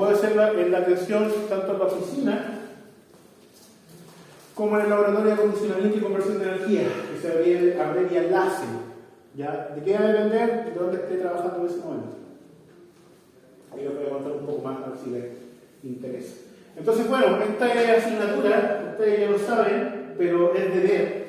puede ser en la atención tanto en la oficina como en el laboratorio de acondicionamiento y conversión de energía, que se abrevia LACE. ¿Ya? ¿De qué va a depender? De dónde esté trabajando en ese momento. Ahí lo voy a contar un poco más a ver si les interesa. Entonces, bueno, esta asignatura, ustedes ya lo saben, pero es deber,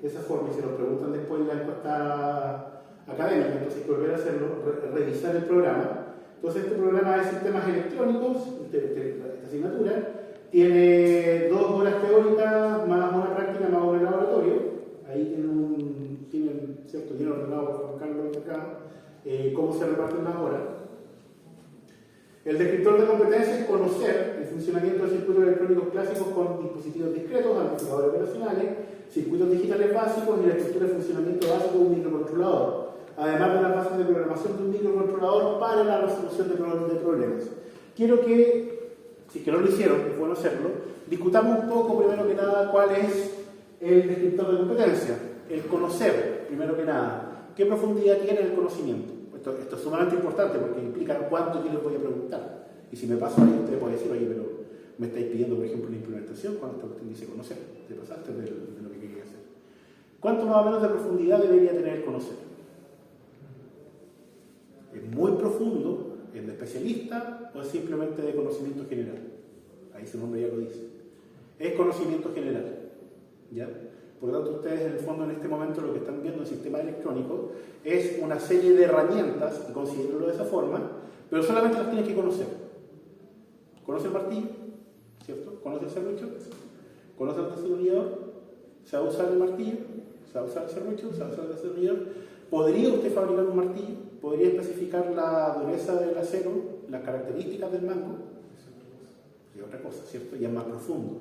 de esa forma, y se lo preguntan después en la encuesta académica, entonces hay que volver a hacerlo, revisar el programa. Entonces, este programa de sistemas electrónicos, esta asignatura, tiene 2 horas teóricas, más una práctica, más un laboratorio. Ahí tienen ¿cierto? Bien ordenado por Juan Carlos acá, cómo se reparten las horas. El descriptor de competencia es conocer el funcionamiento de circuitos electrónicos clásicos con dispositivos discretos, amplificadores operacionales, circuitos digitales básicos y la estructura de funcionamiento básico de un microcontrolador, además de las bases de programación de un microcontrolador para la resolución de problemas. Quiero que, si es que no lo hicieron, es bueno hacerlo, discutamos un poco, primero que nada, cuál es el descriptor de competencia, el conocer, primero que nada, qué profundidad tiene el conocimiento. Esto es sumamente importante porque implica cuánto yo les voy a preguntar. Y si me paso ahí, usted puede decir, oye, pero me estáis pidiendo, por ejemplo, una implementación cuando esta cuestión dice conocer. Te pasaste de lo que quería hacer. ¿Cuánto más o menos de profundidad debería tener el conocer? ¿Es muy profundo, es de especialista o es simplemente de conocimiento general? Ahí su nombre ya lo dice. Es conocimiento general. ¿Ya? Por lo tanto, ustedes en el fondo en este momento lo que están viendo en el sistema electrónico es una serie de herramientas, y considérenlo de esa forma, pero solamente las tienen que conocer. ¿Conoce el martillo? ¿Cierto? ¿Conoce el serrucho? ¿Conoce el desarrollador? ¿Sabe usar el martillo? ¿Sabe usar el serrucho? ¿Sabe usar el desarrollador? ¿Podría usted fabricar un martillo? ¿Podría especificar la dureza del acero? ¿Las características del mango? Es otra cosa, ¿cierto? Y es más profundo.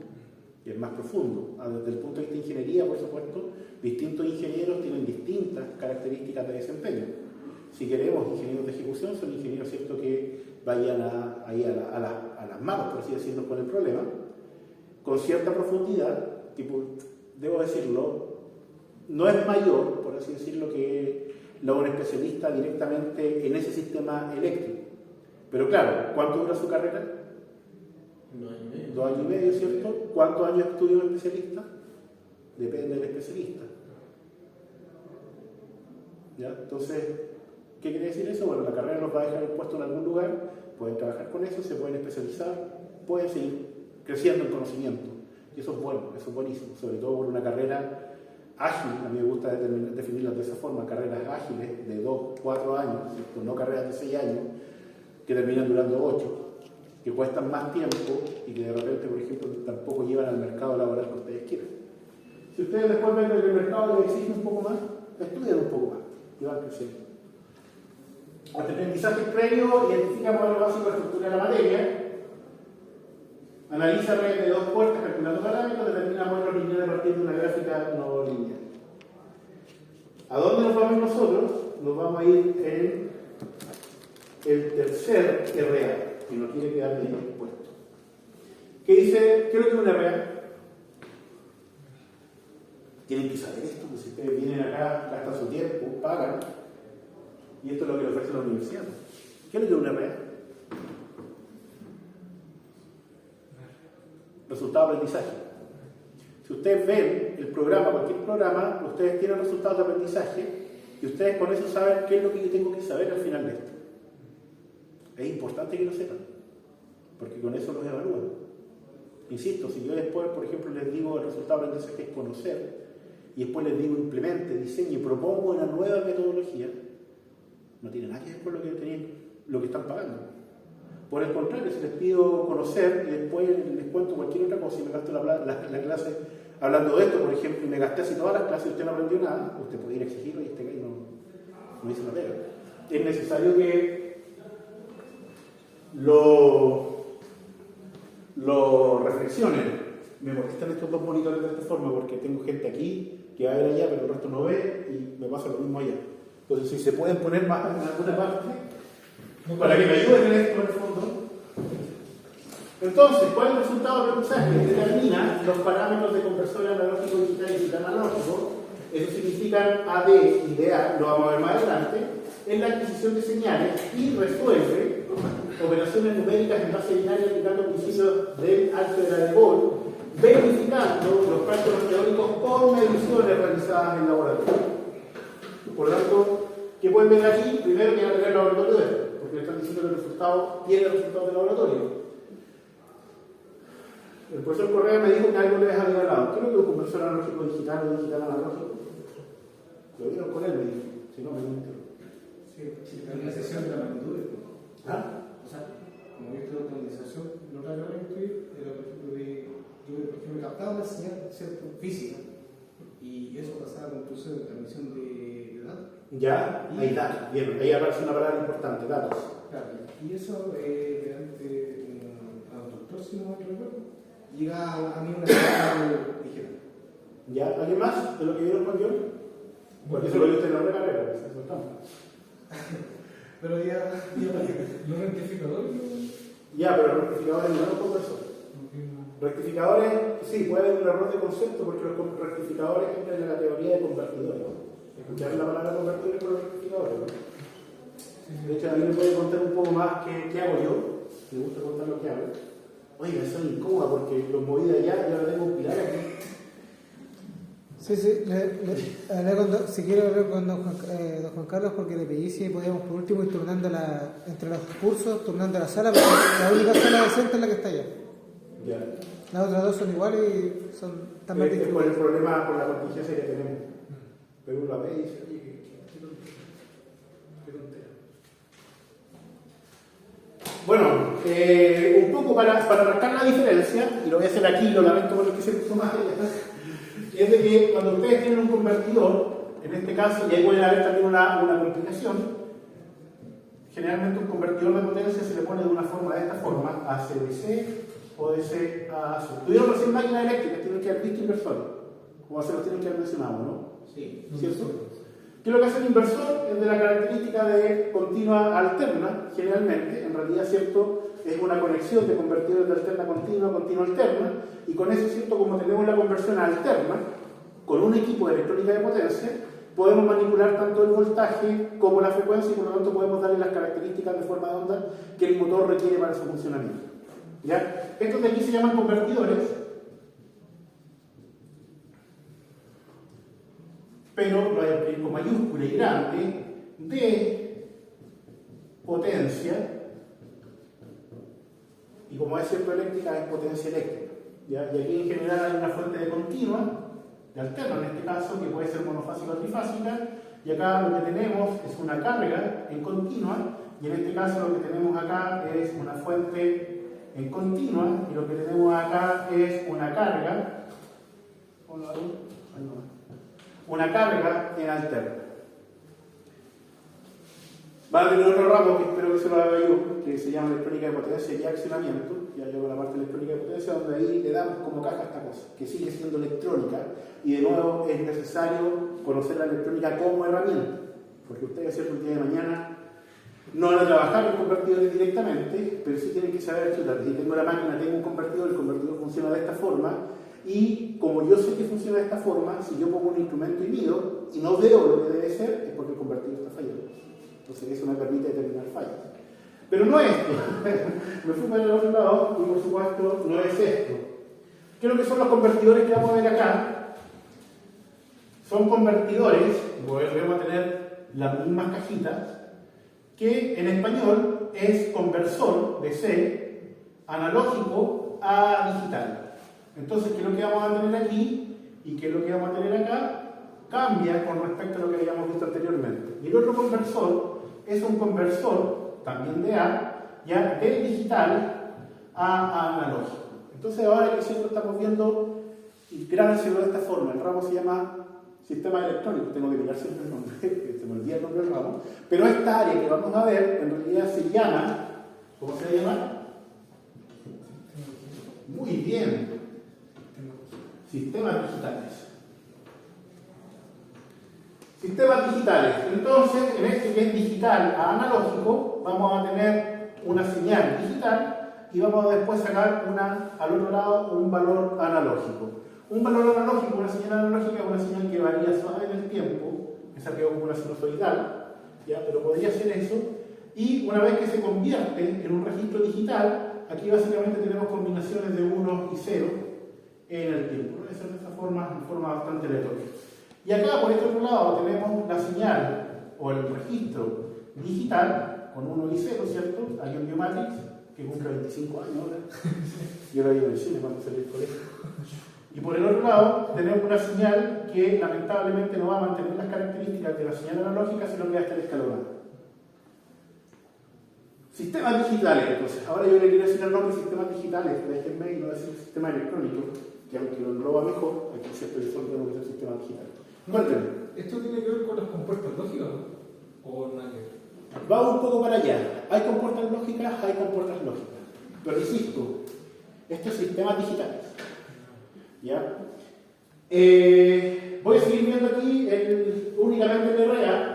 Y es más profundo. Desde el punto de vista de ingeniería, por supuesto, distintos ingenieros tienen distintas características de desempeño. Si queremos ingenieros de ejecución, son ingenieros, ¿cierto?, que vayan a las manos, por así decirlo, con el problema, con cierta profundidad, tipo, debo decirlo, no es mayor, por así decirlo, que un especialista directamente en ese sistema eléctrico. Pero claro, ¿cuánto dura su carrera? 2 años y medio, ¿cierto? ¿Cuántos años estudia un especialista? Depende del especialista. ¿Ya? Entonces, ¿qué quiere decir eso? Bueno, la carrera los va a dejar puesto en algún lugar, pueden trabajar con eso, se pueden especializar, pueden seguir creciendo en conocimiento. Y eso es bueno, eso es buenísimo, sobre todo por una carrera ágil. A mí me gusta definirlas de esa forma, carreras ágiles de 2, 4 años, ¿cierto? No carreras de 6 años que terminan durando 8. Que cuestan más tiempo y que de repente, por ejemplo, tampoco llevan al mercado laboral que ustedes quieran. Si ustedes después ven que el mercado les exige un poco más, estudian un poco más y van creciendo. Aprendizaje previo, identifica modelos básicos de estructura de la materia, analiza redes de 2 puertas calculando parámetros, determina modelos lineales a partir de una gráfica no lineal. ¿A dónde nos vamos a ir nosotros? Nos vamos a ir en el tercer RA. Que no quiere quedar bien expuesto. ¿Qué dice? ¿Qué es lo que es un RA? Tienen que saber esto, pues si ustedes vienen acá, gastan su tiempo, pagan, y esto es lo que le ofrece la universidad. ¿Qué es lo que es un RA? Resultado de aprendizaje. Si ustedes ven el programa, cualquier programa, ustedes tienen resultados de aprendizaje y ustedes con eso saben qué es lo que yo tengo que saber al final de esto. Es importante que lo sepan, porque con eso los evalúan. Insisto, si yo después, por ejemplo, les digo el resultado de aprendizaje es conocer, y después les digo implemente, diseñe y propongo una nueva metodología, no tiene nada que ver con lo que están pagando. Por el contrario, si les pido conocer y después les cuento cualquier otra cosa y me gasto la clase hablando de esto, por ejemplo, y me gasté así todas las clases y usted no aprendió nada, usted podría exigirlo y este gallo no hizo la pega. Es necesario que lo reflexionen. Me molestan estos 2 monitores de esta forma porque tengo gente aquí que va a ver allá, pero el resto no ve y me pasa lo mismo allá. Entonces, si se pueden poner más en alguna parte para que me ayuden en esto en el fondo. Entonces, ¿cuál es el resultado del aprendizaje? Determina los parámetros de conversor analógico digital y digital analógico. Eso significa AD y DA, lo vamos a ver más adelante, en la adquisición de señales y resuelve operaciones numéricas en base binaria aplicando principios del álgebra de Boole, verificando los cálculos teóricos con mediciones realizadas en laboratorio. Por lo tanto, ¿qué pueden ver aquí? Primero que van a tener el laboratorio de esto, porque le están diciendo que el resultado tiene resultados del laboratorio. El profesor Correa me dijo que algo le deja bien al lado. Creo que un conversor analógico digital o digital analógico. Lo vieron con él, me dijo. Si no, me dijo. Sí, en la sesión de la magnitud. ¿Ah? O sea, como he visto la automatización, lo raro que estoy era, por ejemplo, yo me captaba una señal ¿cierto? Física y eso pasaba con proceso de transmisión de datos. Ya, ahí datos. Bien, ahí aparece una palabra importante, datos. Claro, y eso, mediante un traductor, si no me recuerdo, llega a mí una señal digital. ¿Ya? ¿Alguien más de lo que vieron con yo? Porque eso lo viste en la otra carrera, se soltamos. Pero ya ¿Los rectificadores? Ya, pero los rectificadores no los conversores. Rectificadores, sí, puede haber un error de concepto porque los rectificadores entran en la categoría de convertidores. ¿Escucharon la palabra convertidores por los rectificadores? ¿No? De hecho, a mí me puede contar un poco más qué hago yo. Me gusta contar lo que hago. Oiga, soy incómoda porque los moví de allá y ahora tengo un pilar aquí. Sí, si quiero hablar con don Juan Carlos porque le pedí si podíamos por último ir turnando entre los cursos, turnando la sala, porque la única sala decente es la que está allá. Ya. Las otras dos son iguales y son tan más Es por el distribuidas. problema, por la contingencia que tenemos. Pero uno la ve y dice, oye, qué tontera. Bueno, un poco para marcar la diferencia, y lo voy a hacer aquí, lo lamento por lo que se puso más es de que cuando ustedes tienen un convertidor, en este caso, y ahí puede haber también una complicación, generalmente un convertidor de potencia se le pone de una forma, de esta forma, AC/DC o DC a AC. Tuvieron recién máquinas eléctricas, tienen que haber visto inversores, como se los tienen que haber mencionado, ¿no? Sí. ¿Cierto? ¿Qué es lo que hace el inversor? Es de la característica de continua alterna, generalmente, en realidad, ¿cierto? Es una conexión de convertidores de alterna continua, continua alterna, y con eso, ¿cierto? Como tenemos la conversión alterna, con un equipo de electrónica de potencia, podemos manipular tanto el voltaje como la frecuencia y por lo tanto podemos darle las características de forma de onda que el motor requiere para su funcionamiento. ¿Ya? Estos de aquí se llaman convertidores, pero lo voy a escribir con mayúscula y grande, de potencia, y como es cierto eléctrica, es potencia eléctrica. ¿Ya? Y aquí en general hay una fuente de continua, de alterna en este caso, que puede ser monofásica o trifásica, y acá lo que tenemos es una carga en continua, y en este caso lo que tenemos acá es una fuente en continua, y lo que tenemos acá es una carga, una carga en alterna. Van a tener otro ramo que espero que se lo haga yo, que se llama electrónica de potencia y accionamiento. Ya llevo la parte de electrónica de potencia, donde ahí le damos como caja esta cosa, que sigue siendo electrónica, y de nuevo es necesario conocer la electrónica como herramienta, porque ustedes, cierto, el día de mañana no van a trabajar con convertidores directamente, pero sí tienen que saber chutar. Si tengo la máquina, tengo un convertidor, el convertidor funciona de esta forma, y como yo sé que funciona de esta forma, si yo pongo un instrumento y mido, y no veo lo que debe ser, es porque el convertidor está fallando. Entonces eso me permite determinar fallas. Pero no es esto. Me fui para el otro lado y por supuesto no es esto. ¿Qué es lo que son los convertidores que vamos a ver acá? Son convertidores, vamos a tener las mismas cajitas, que en español es conversor de C analógico a digital. Entonces, ¿qué es lo que vamos a tener aquí? ¿Y qué es lo que vamos a tener acá? Cambia con respecto a lo que habíamos visto anteriormente. Y el otro conversor es un conversor también de A, ya del digital a analógico. Entonces ahora que siempre estamos viendo, y grábenselo de esta forma, el ramo se llama sistema electrónico, tengo que mirar siempre el nombre, se me olvida el nombre del ramo, pero esta área que vamos a ver en realidad se llama, ¿cómo se llama? Muy bien, sistemas digitales. Sistemas digitales. Entonces, en este que es digital a analógico, vamos a tener una señal digital y vamos a después sacar al otro lado un valor analógico. Un valor analógico, una señal analógica, es una señal que varía suave en el tiempo, esa que es como una sinusoidal, ¿ya? Pero podría ser eso, Y una vez que se convierte en un registro digital, aquí básicamente tenemos combinaciones de 1 y 0 en el tiempo. Eso es de esta forma bastante aleatoria. Y acá, por este otro lado, tenemos la señal o el registro digital con 1 y 0, ¿cierto? Hay un Biomatrix que cumple 25 años ahora. Yo lo vi en el cine cuando salí del colegio. Y por el otro lado, tenemos una señal que lamentablemente no va a mantener las características de la señal analógica, sino que va a estar escalonada. Sistemas digitales, entonces. Ahora yo le quiero decir el nombre de sistemas digitales, déjenme y no decir sistema electrónico, que aunque lo engloba mejor, aquí es cierto que son tenemos que ser sistemas digitales. Cuéntenme. ¿Esto tiene que ver con las compuertas lógicas o nada que ver? Va un poco para allá. Hay compuertas lógicas, hay compuertas lógicas. Pero insisto, estos sistemas digitales. ¿Ya? Voy a seguir viendo aquí únicamente el RA.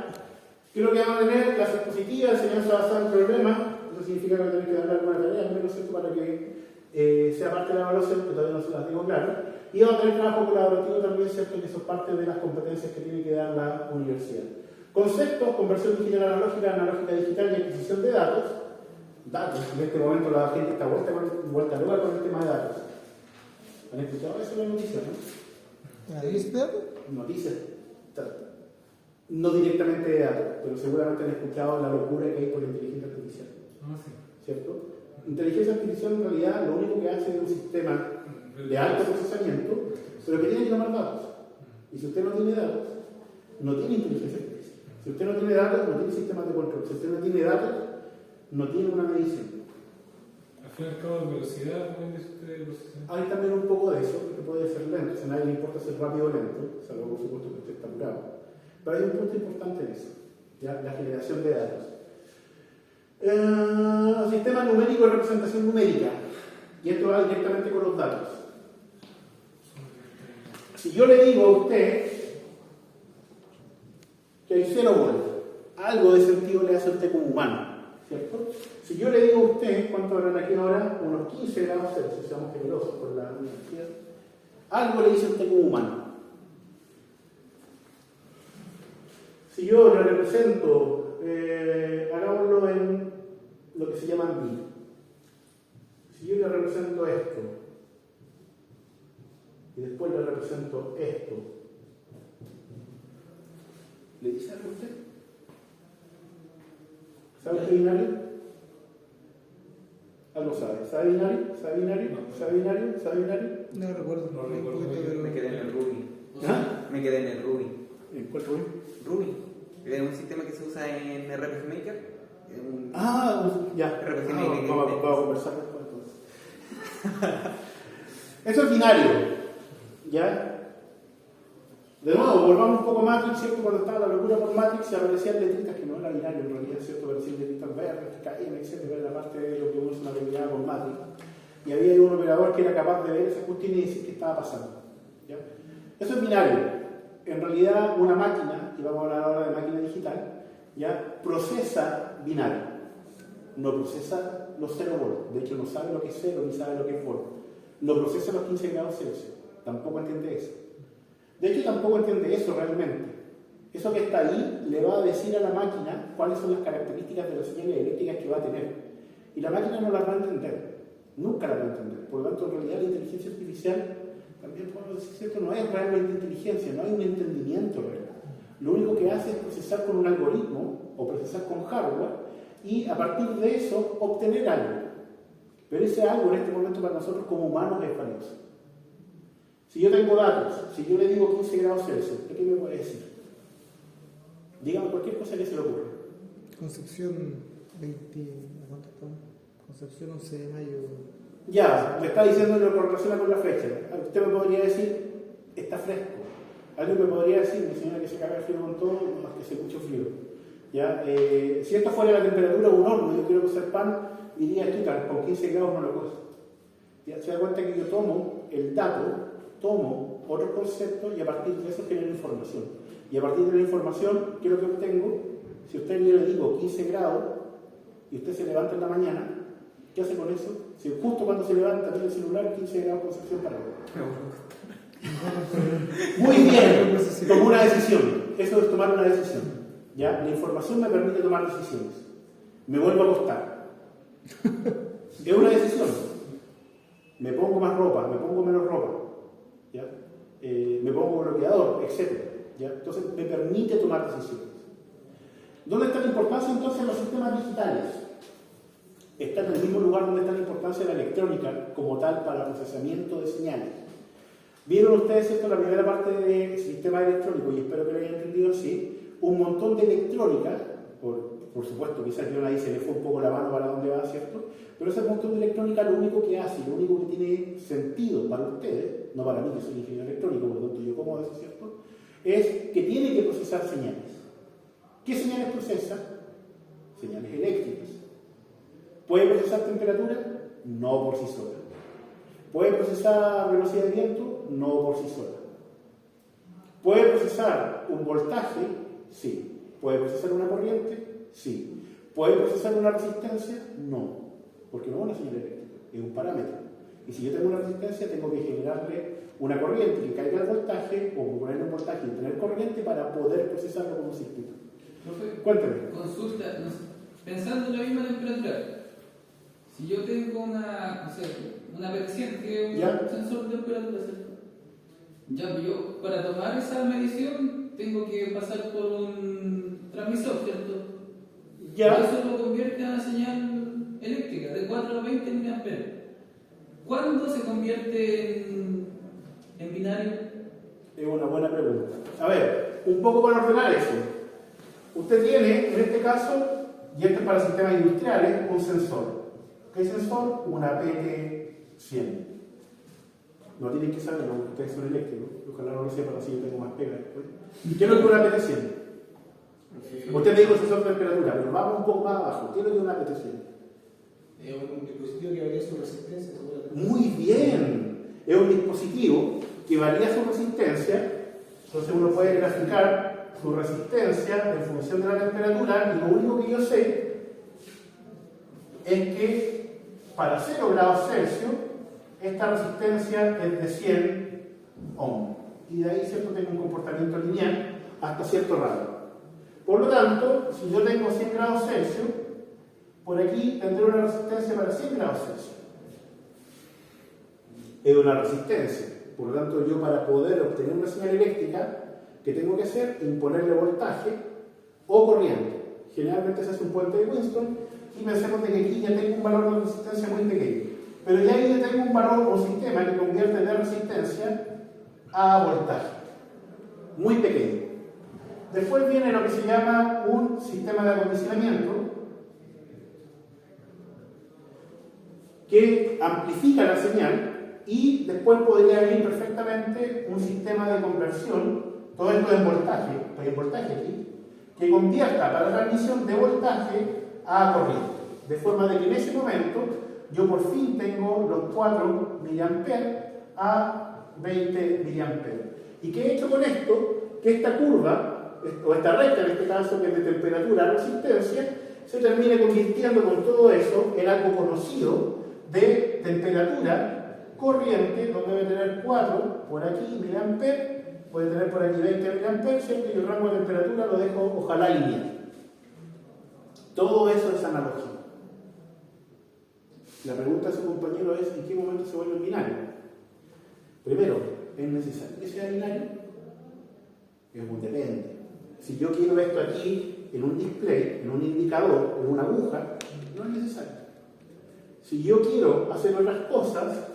Creo que van a tener clases positivas, enseñanza basada en problemas. Eso significa que van a tener que dar alguna tarea, al menos esto para que sea parte de la evaluación, que todavía no se las digo claro. Y van a tener trabajo colaborativo también, ¿cierto? Que eso es parte de las competencias que tiene que dar la universidad. Conceptos, conversión digital analógica, analógica digital y adquisición de datos. Datos, en este momento la gente está vuelta loca con el tema de datos. ¿Han escuchado eso en la noticia, no? ¿La viste? Noticias. No directamente de datos, pero seguramente han escuchado la locura que hay por la inteligencia artificial. Ah, sí. ¿Cierto? Inteligencia artificial en realidad lo único que hace es un sistema de alto procesamiento, pero que tiene que tomar datos. Y si usted no tiene datos, no tiene inteligencia artificial. Si usted no tiene datos, no tiene sistemas de control. Si usted no tiene datos, no tiene una medición. Al fin y al cabo, velocidad, ¿cómo dice usted de procesamiento? Hay también un poco de eso, porque puede ser lento. Si a nadie le importa ser rápido o lento, salvo por supuesto que usted está apurado. Pero hay un punto importante en eso, ¿ya? La generación de datos. Sistema numérico de representación numérica. Y esto va directamente con los datos. Si yo le digo a usted que hay 0 volts, algo de sentido le hace a usted como humano, ¿cierto? Si yo le digo a usted, ¿cuánto habrán aquí ahora? Unos 15 grados Celsius, seamos generosos por la universidad. Algo le dice a usted como humano. Si yo le represento, hagámoslo en lo que se llama bit. Si yo le represento esto, y después le represento esto, ¿le dice algo a usted? ¿Sabe qué binario? Algo sabe. ¿Sabe binario? ¿Sabe binario? ¿Sabe binario? ¿Sabe binario? No recuerdo. No recuerdo. Me quedé en el Ruby. ¿Ah? Me quedé en el Ruby. ¿En cuál Ruby? Ruby. Es un sistema que se usa en RPF Maker. Ya. RPF Vamos a conversar después. Eso es binario. ¿Ya? De nuevo, volvamos un poco a Matrix, ¿cierto? Cuando estaba la locura por Matrix se aparecían letritas que no era binario en realidad, ¿cierto? Aparecían letritas verdes, que caían, etc. Era la parte de lo que uno se materializaba con Matrix. Y había un operador que era capaz de ver esa cuestión y decir qué estaba pasando. ¿Ya? Eso es binario. En realidad, una máquina, y vamos a hablar ahora de máquina digital, ya procesa binario. No procesa los 0 volts. De hecho, no sabe lo que es 0 ni sabe lo que es volt. Lo procesa a los 15 grados Celsius. Tampoco entiende eso. De hecho, tampoco entiende eso realmente. Eso que está ahí le va a decir a la máquina cuáles son las características de las señales eléctricas que va a tener. Y la máquina no las va a entender. Nunca las va a entender. Por lo tanto, en realidad, la inteligencia artificial, también podemos decir, ¿cierto? No es realmente inteligencia, no hay un entendimiento real. Lo único que hace es procesar con un algoritmo o procesar con hardware y a partir de eso obtener algo. Pero ese algo en este momento para nosotros como humanos es valioso. Si yo tengo datos, si yo le digo 15 grados Celsius, ¿qué me puede decir? Dígame cualquier cosa que se le ocurra. Concepción 20. ¿Cuánto estamos? Concepción 11 de mayo. Ya, me está diciendo lo que relaciona con la fecha. Usted me podría decir, está fresco. Alguien me podría decir, mi señora que se caga el frío con todo, más que se mucho frío. ¿Ya? Si esto fuera la temperatura de un horno, yo quiero cocer pan, diría, con 15 grados no lo cojo. ¿Ya? Se da cuenta que yo tomo el dato, tomo otro concepto y a partir de eso genero información. Y a partir de la información, ¿qué es lo que obtengo? Si a usted yo le digo 15 grados y usted se levanta en la mañana, ¿qué hace con eso? Si justo cuando se levanta tiene el celular, 15 grados Concepción para Muy bien, tomó una decisión. Eso es tomar una decisión. ¿Ya? La información me permite tomar decisiones. me vuelvo a acostar. Es una decisión. Me pongo más ropa, me pongo menos ropa, ¿ya? Me pongo bloqueador, etc. ¿Ya? Entonces me permite tomar decisiones. ¿Dónde está la importancia entonces de los sistemas digitales? Está en el mismo lugar donde está la importancia de la electrónica como tal para el procesamiento de señales. Vieron ustedes, ¿cierto?, la primera parte del sistema electrónico, y espero que lo hayan entendido así, un montón de electrónica, por supuesto, quizás yo ahí se le fue un poco la mano para dónde va, ¿cierto? Pero ese montón de electrónica lo único que hace, lo único que tiene sentido para ustedes, no para mí que soy ingeniero electrónico, por lo tanto yo como eso, ¿cierto?, es que tiene que procesar señales. ¿Qué señales procesa? Señales eléctricas. ¿Puede procesar temperatura? No por sí sola. ¿Puede procesar velocidad de viento? No por sí sola. ¿Puede procesar un voltaje? Sí. ¿Puede procesar una corriente? Sí. ¿Puede procesar una resistencia? No, porque no es una señal eléctrica, es un parámetro. Y si yo tengo una resistencia, tengo que generarle una corriente que caiga el voltaje, o ponerle un voltaje y tener corriente para poder procesarlo como un circuito. Profe, Cuéntame. consulta, pensando en la misma temperatura, si yo tengo una, no sé, una vertiente que es ¿Ya? un sensor de temperatura, ¿cierto? Ya, pues yo para tomar esa medición tengo que pasar por un transmisor, ¿cierto? Ya. Y eso lo convierte en una señal eléctrica de 4 a 20 mA. ¿Cuándo se convierte en binario? Es una buena pregunta. A ver, un poco para ordenar eso. Usted tiene, en este caso, y esto es para sistemas industriales, un sensor. ¿Qué sensor? Una PT100. No tienen que saberlo, porque ustedes son eléctricos. Ojalá no lo sepan, así yo tengo más pega después. ¿Qué es lo que es una PT100? Usted me dijo sensor de temperatura, pero vamos un poco más abajo. ¿Qué es lo que es una PT100? Es un dispositivo que varía su resistencia. Muy bien. Es un dispositivo que varía su resistencia. Entonces uno puede graficar su resistencia en función de la temperatura, y lo único que yo sé es que para 0 grados Celsius esta resistencia es de 100 ohms. Y de ahí, ¿cierto?, tengo un comportamiento lineal hasta cierto radio. Por lo tanto, si yo tengo 100 grados Celsius, por aquí tendré una resistencia para 100 grados Celsius. Es una resistencia. Por lo tanto, yo para poder obtener una señal eléctrica, ¿qué tengo que hacer? Imponerle voltaje o corriente. Generalmente se hace un puente de Winston, y pensemos de que aquí ya tengo un valor de resistencia muy pequeño. Pero ya ahí ya tengo un valor o un sistema que convierte de resistencia a voltaje. Muy pequeño. Después viene lo que se llama un sistema de acondicionamiento, que amplifica la señal, y después podría venir perfectamente un sistema de conversión, todo esto es voltaje, hay voltaje aquí, que convierta para transmisión de voltaje a corriente, de forma de que en ese momento yo por fin tengo los 4 mA a 20 mA. ¿Y qué he hecho con esto? Que esta curva, o esta recta en este caso, que es de temperatura a resistencia, se termine convirtiendo con todo eso en algo conocido de temperatura corriente, donde debe tener 4 por aquí miliamperes, puede tener por aquí 20 miliamperes, ¿cierto? Y el rango de temperatura lo dejo ojalá lineal. Todo eso es analogía. La pregunta a su compañero es: ¿en qué momento se vuelve binario? Primero, ¿es necesario que sea binario? Es un depende. Si yo quiero esto aquí en un display, en un indicador, en una aguja, no es necesario. Si yo quiero hacer otras cosas,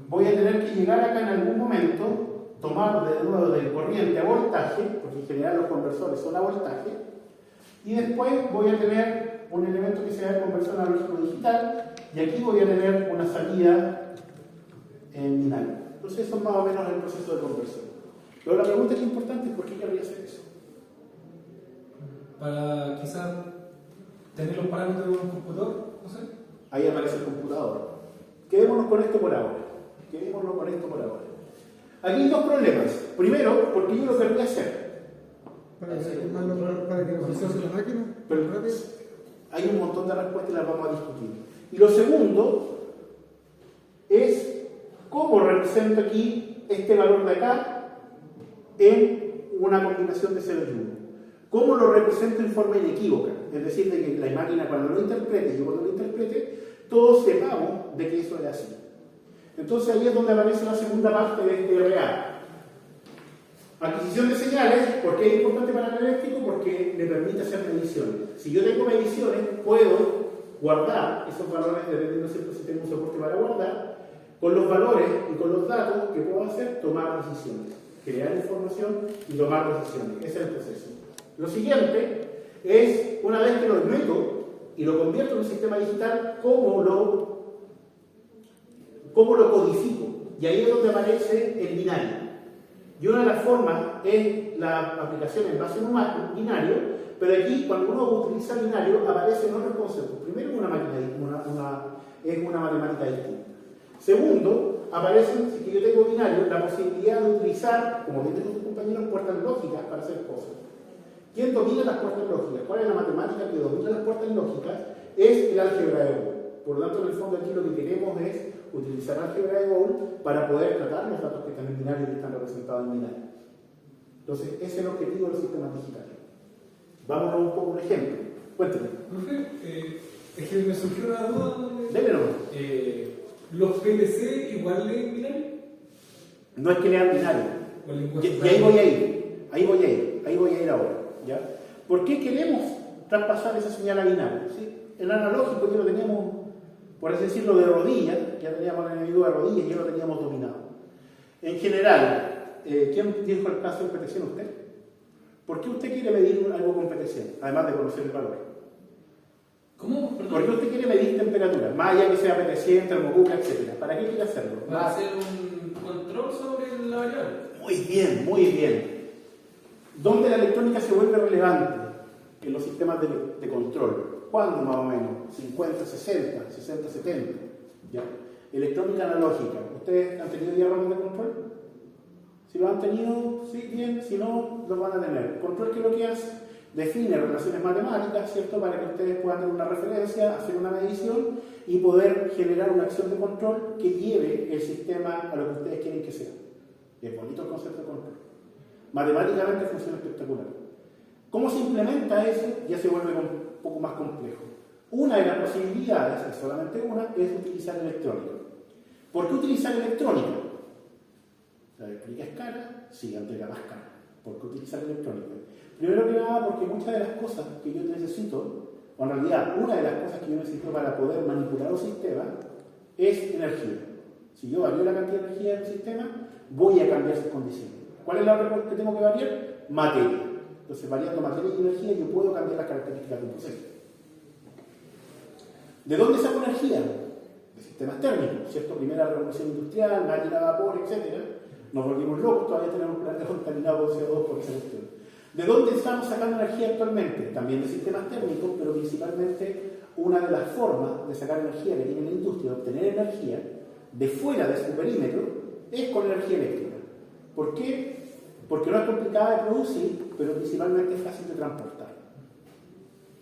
voy a tener que llegar acá en algún momento, tomar de nuevo de corriente a voltaje, porque en general los conversores son a voltaje, y después voy a tener un elemento que sea conversión analógico digital, y aquí voy a tener una salida en binario. Entonces eso es más o menos el proceso de conversión. Pero la pregunta que es importante es: ¿por qué querría hacer eso? Para quizás tener los parámetros de un computador, no sé. Ahí aparece el computador. Quedémonos con esto por ahora. Quedémonos con esto por ahora. Aquí hay dos problemas. Primero, porque yo lo querría hacer. Para que lo procese la máquina. Pero hay un montón de respuestas y las vamos a discutir. Y lo segundo es cómo represento aquí este valor de acá en una combinación de 0 y 1. ¿Cómo lo represento en forma inequívoca? Es decir, de que la máquina cuando lo interprete, yo cuando lo interprete, todos sepamos de que eso es así. Entonces ahí es donde aparece la segunda parte de este RA. Adquisición de señales, ¿por qué es importante para el eléctrico? Porque me permite hacer mediciones. Si yo tengo mediciones, puedo guardar esos valores, dependiendo siempre si tengo un soporte para guardar, con los valores y con los datos que puedo hacer, tomar decisiones, crear información y tomar decisiones. Ese es el proceso. Lo siguiente es, una vez que lo meto y lo convierto en un sistema digital, ¿cómo lo codifico? Y ahí es donde aparece el binario. Y una de las formas es la aplicación en base a un binario, pero aquí cuando uno utiliza binario aparecen otros conceptos. Primero, una matemática distinta. Segundo, aparecen, si yo tengo binario, la posibilidad de utilizar, como bien dijo sus compañeros, puertas lógicas para hacer cosas. ¿Quién domina las puertas lógicas? ¿Cuál es la matemática que domina las puertas lógicas? Es el álgebra de Boole. Por lo tanto, en el fondo aquí lo que queremos es utilizar álgebra de Boole para poder tratar los datos que están en binario y que están representados en binario. Entonces, ese es el objetivo de los sistemas digitales. Vamos a un poco un ejemplo. Cuéntame. Profe, es que me surgió una duda. Dele nomás. ¿Los PLC igual leen binario? No es que lean binario. ¿O el lenguaje Y ahí voy a ir ahora. ¿Ya? ¿Por qué queremos traspasar esa señal a binario? ¿Sí? El analógico ya lo teníamos, por así decirlo, de rodillas, ya teníamos el enemigo de rodillas y ya lo teníamos dominado. En general, ¿quién dijo el caso de PTC? ¿Usted? ¿Por qué usted quiere medir algo con PTC, además de conocer el valor? ¿Cómo? Perdón. ¿Por qué usted quiere medir temperatura? Más allá que sea PTC, termocuca, etc. ¿Para qué quiere hacerlo? Para hacer un control sobre la variable. Muy bien, muy bien. ¿Dónde la electrónica se vuelve relevante? En los sistemas de control. ¿Cuándo más o menos? 50, 60, 60, 70. ¿Ya? Electrónica analógica. ¿Ustedes han tenido diagramas de control? Si lo han tenido, sí, bien. Si no, lo van a tener. Control, ¿qué es lo que hace? Define relaciones matemáticas, ¿cierto? Para que ustedes puedan tener una referencia, hacer una medición y poder generar una acción de control que lleve el sistema a lo que ustedes quieren que sea. Es bonito el concepto de control. Matemáticamente funciona espectacular. ¿Cómo se implementa eso? Ya se vuelve un poco más complejo. Una de las posibilidades, y solamente una, es utilizar electrónica. ¿Por qué utilizar electrónica? La electrónica es cara, sí, entrega más cara. ¿Por qué utilizar electrónica? Primero que nada, porque muchas de las cosas que yo necesito, o en realidad una de las cosas que yo necesito para poder manipular un sistema, es energía. Si yo varío la cantidad de energía del sistema, voy a cambiar sus condiciones. ¿Cuál es la otra cosa que tengo que variar? Materia. Entonces, variando materia y energía, yo puedo cambiar las características de un proceso. ¿De dónde saco energía? De sistemas térmicos, ¿cierto? Primera revolución industrial, máquina a vapor, etc. Nos volvimos locos, todavía tenemos planetas contaminados por CO2 por esa cuestión. ¿De dónde estamos sacando energía actualmente? También de sistemas térmicos, pero principalmente una de las formas de sacar energía que tiene la industria, de obtener energía de fuera de su perímetro, es con energía eléctrica. ¿Por qué? Porque no es complicada de producir, pero principalmente es fácil de transportar.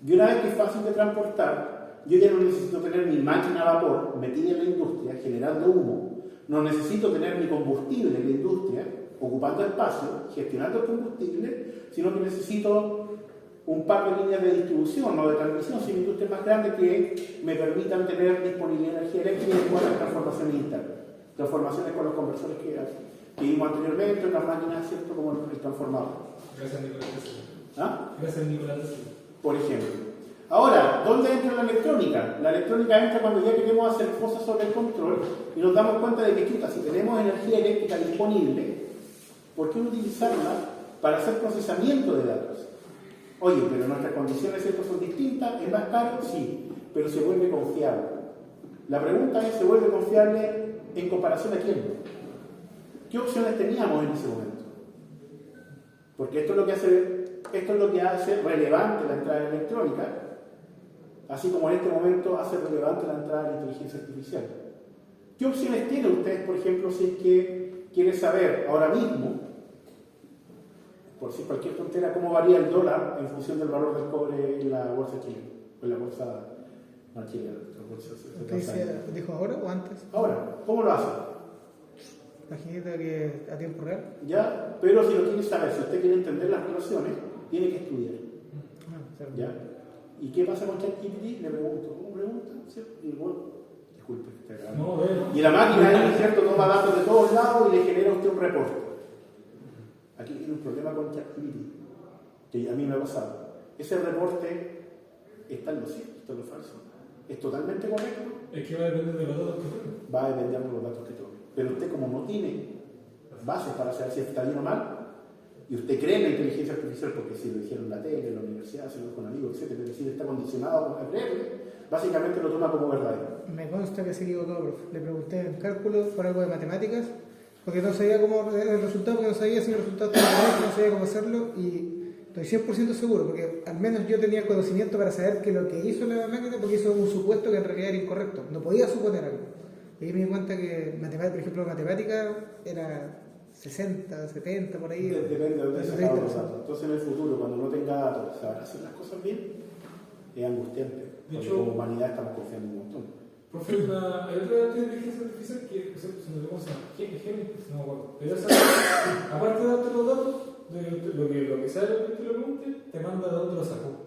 Y una vez que es fácil de transportar, yo ya no necesito tener mi máquina a vapor metida en la industria, generando humo, no necesito tener mi combustible en la industria, ocupando espacio, gestionando el combustible, sino que necesito un par de líneas de distribución o de transmisión, si mi industria es más grande, que me permitan tener disponibilidad de energía eléctrica y las transformaciones internas. Transformaciones con los conversores que vimos anteriormente, otras máquinas, ¿cierto?, como el transformador. Gracias, Nicolás Tesla. ¿Ah? Gracias, Nicolás Tesla. Por ejemplo. Ahora, ¿dónde entra la electrónica? La electrónica entra cuando ya queremos hacer cosas sobre el control y nos damos cuenta de que, chuta, si tenemos energía eléctrica disponible, ¿por qué no utilizarla para hacer procesamiento de datos? Oye, pero nuestras condiciones, ¿cierto?, son distintas, es más caro, sí, pero se vuelve confiable. La pregunta es, ¿se vuelve confiable en comparación a quién? ¿Qué opciones teníamos en ese momento? Porque esto es lo que hace relevante la entrada electrónica, así como en este momento hace relevante la entrada de la inteligencia artificial. ¿Qué opciones tienen ustedes, por ejemplo, si es que quieren saber ahora mismo, por si cualquier tontera, cómo varía el dólar en función del valor del cobre en la bolsa chilena? O en la bolsa no chilena, la bolsa ¿Dijo ahora o antes? Ahora, ¿cómo lo hacen? Imagínate que a tiempo real. Ya, pero si lo quieren saber, si usted quiere entender las relaciones, tiene que estudiar. Claro. ¿Ya? ¿Y qué pasa con ChatGPT? Le pregunto, ¿cómo pregunta? ¿Cierto? Y bueno, disculpe que esté grabando. No, bueno. Y la máquina, ¿cierto?, toma datos de todos lados y le genera a usted un reporte. Aquí tiene un problema con ChatGPT, que a mí me ha pasado. Ese reporte está en lo cierto, está en lo falso. ¿Es totalmente correcto? Es que va a depender de los datos que tenga. Va a depender de los datos que tome. Pero usted, como no tiene bases para saber si está bien o mal, y usted cree en la inteligencia artificial porque si lo dijeron en la tele, en la universidad, se lo dijo un amigo, etc., pero si está condicionado a creerle, básicamente lo toma como verdadero. Me consta que se equivocó, profe. Le pregunté en cálculo por algo de matemáticas, porque no sabía cómo el resultado, porque no sabía si el resultado estaba correcto, no sabía cómo hacerlo, y estoy 100% seguro, porque al menos yo tenía el conocimiento para saber que lo que hizo la máquina, porque hizo un supuesto que en realidad era incorrecto, no podía suponer algo. Y ahí me di cuenta que, por ejemplo, matemática era 60, 70, por ahí. Depende de dónde el sacamos 30%. los datos. Entonces, en el futuro, cuando no tenga datos, ¿sabrá hacer las cosas bien? Es angustiante. De Porque hecho, como humanidad estamos confiando un montón. Profe, hay otra inteligencia artificial que se ¿cómo se llama? Gemini, no me acuerdo. Pero esa, aparte de darte los datos, de lo que sabe lo que te lo pregunte, te manda de dónde lo sacó.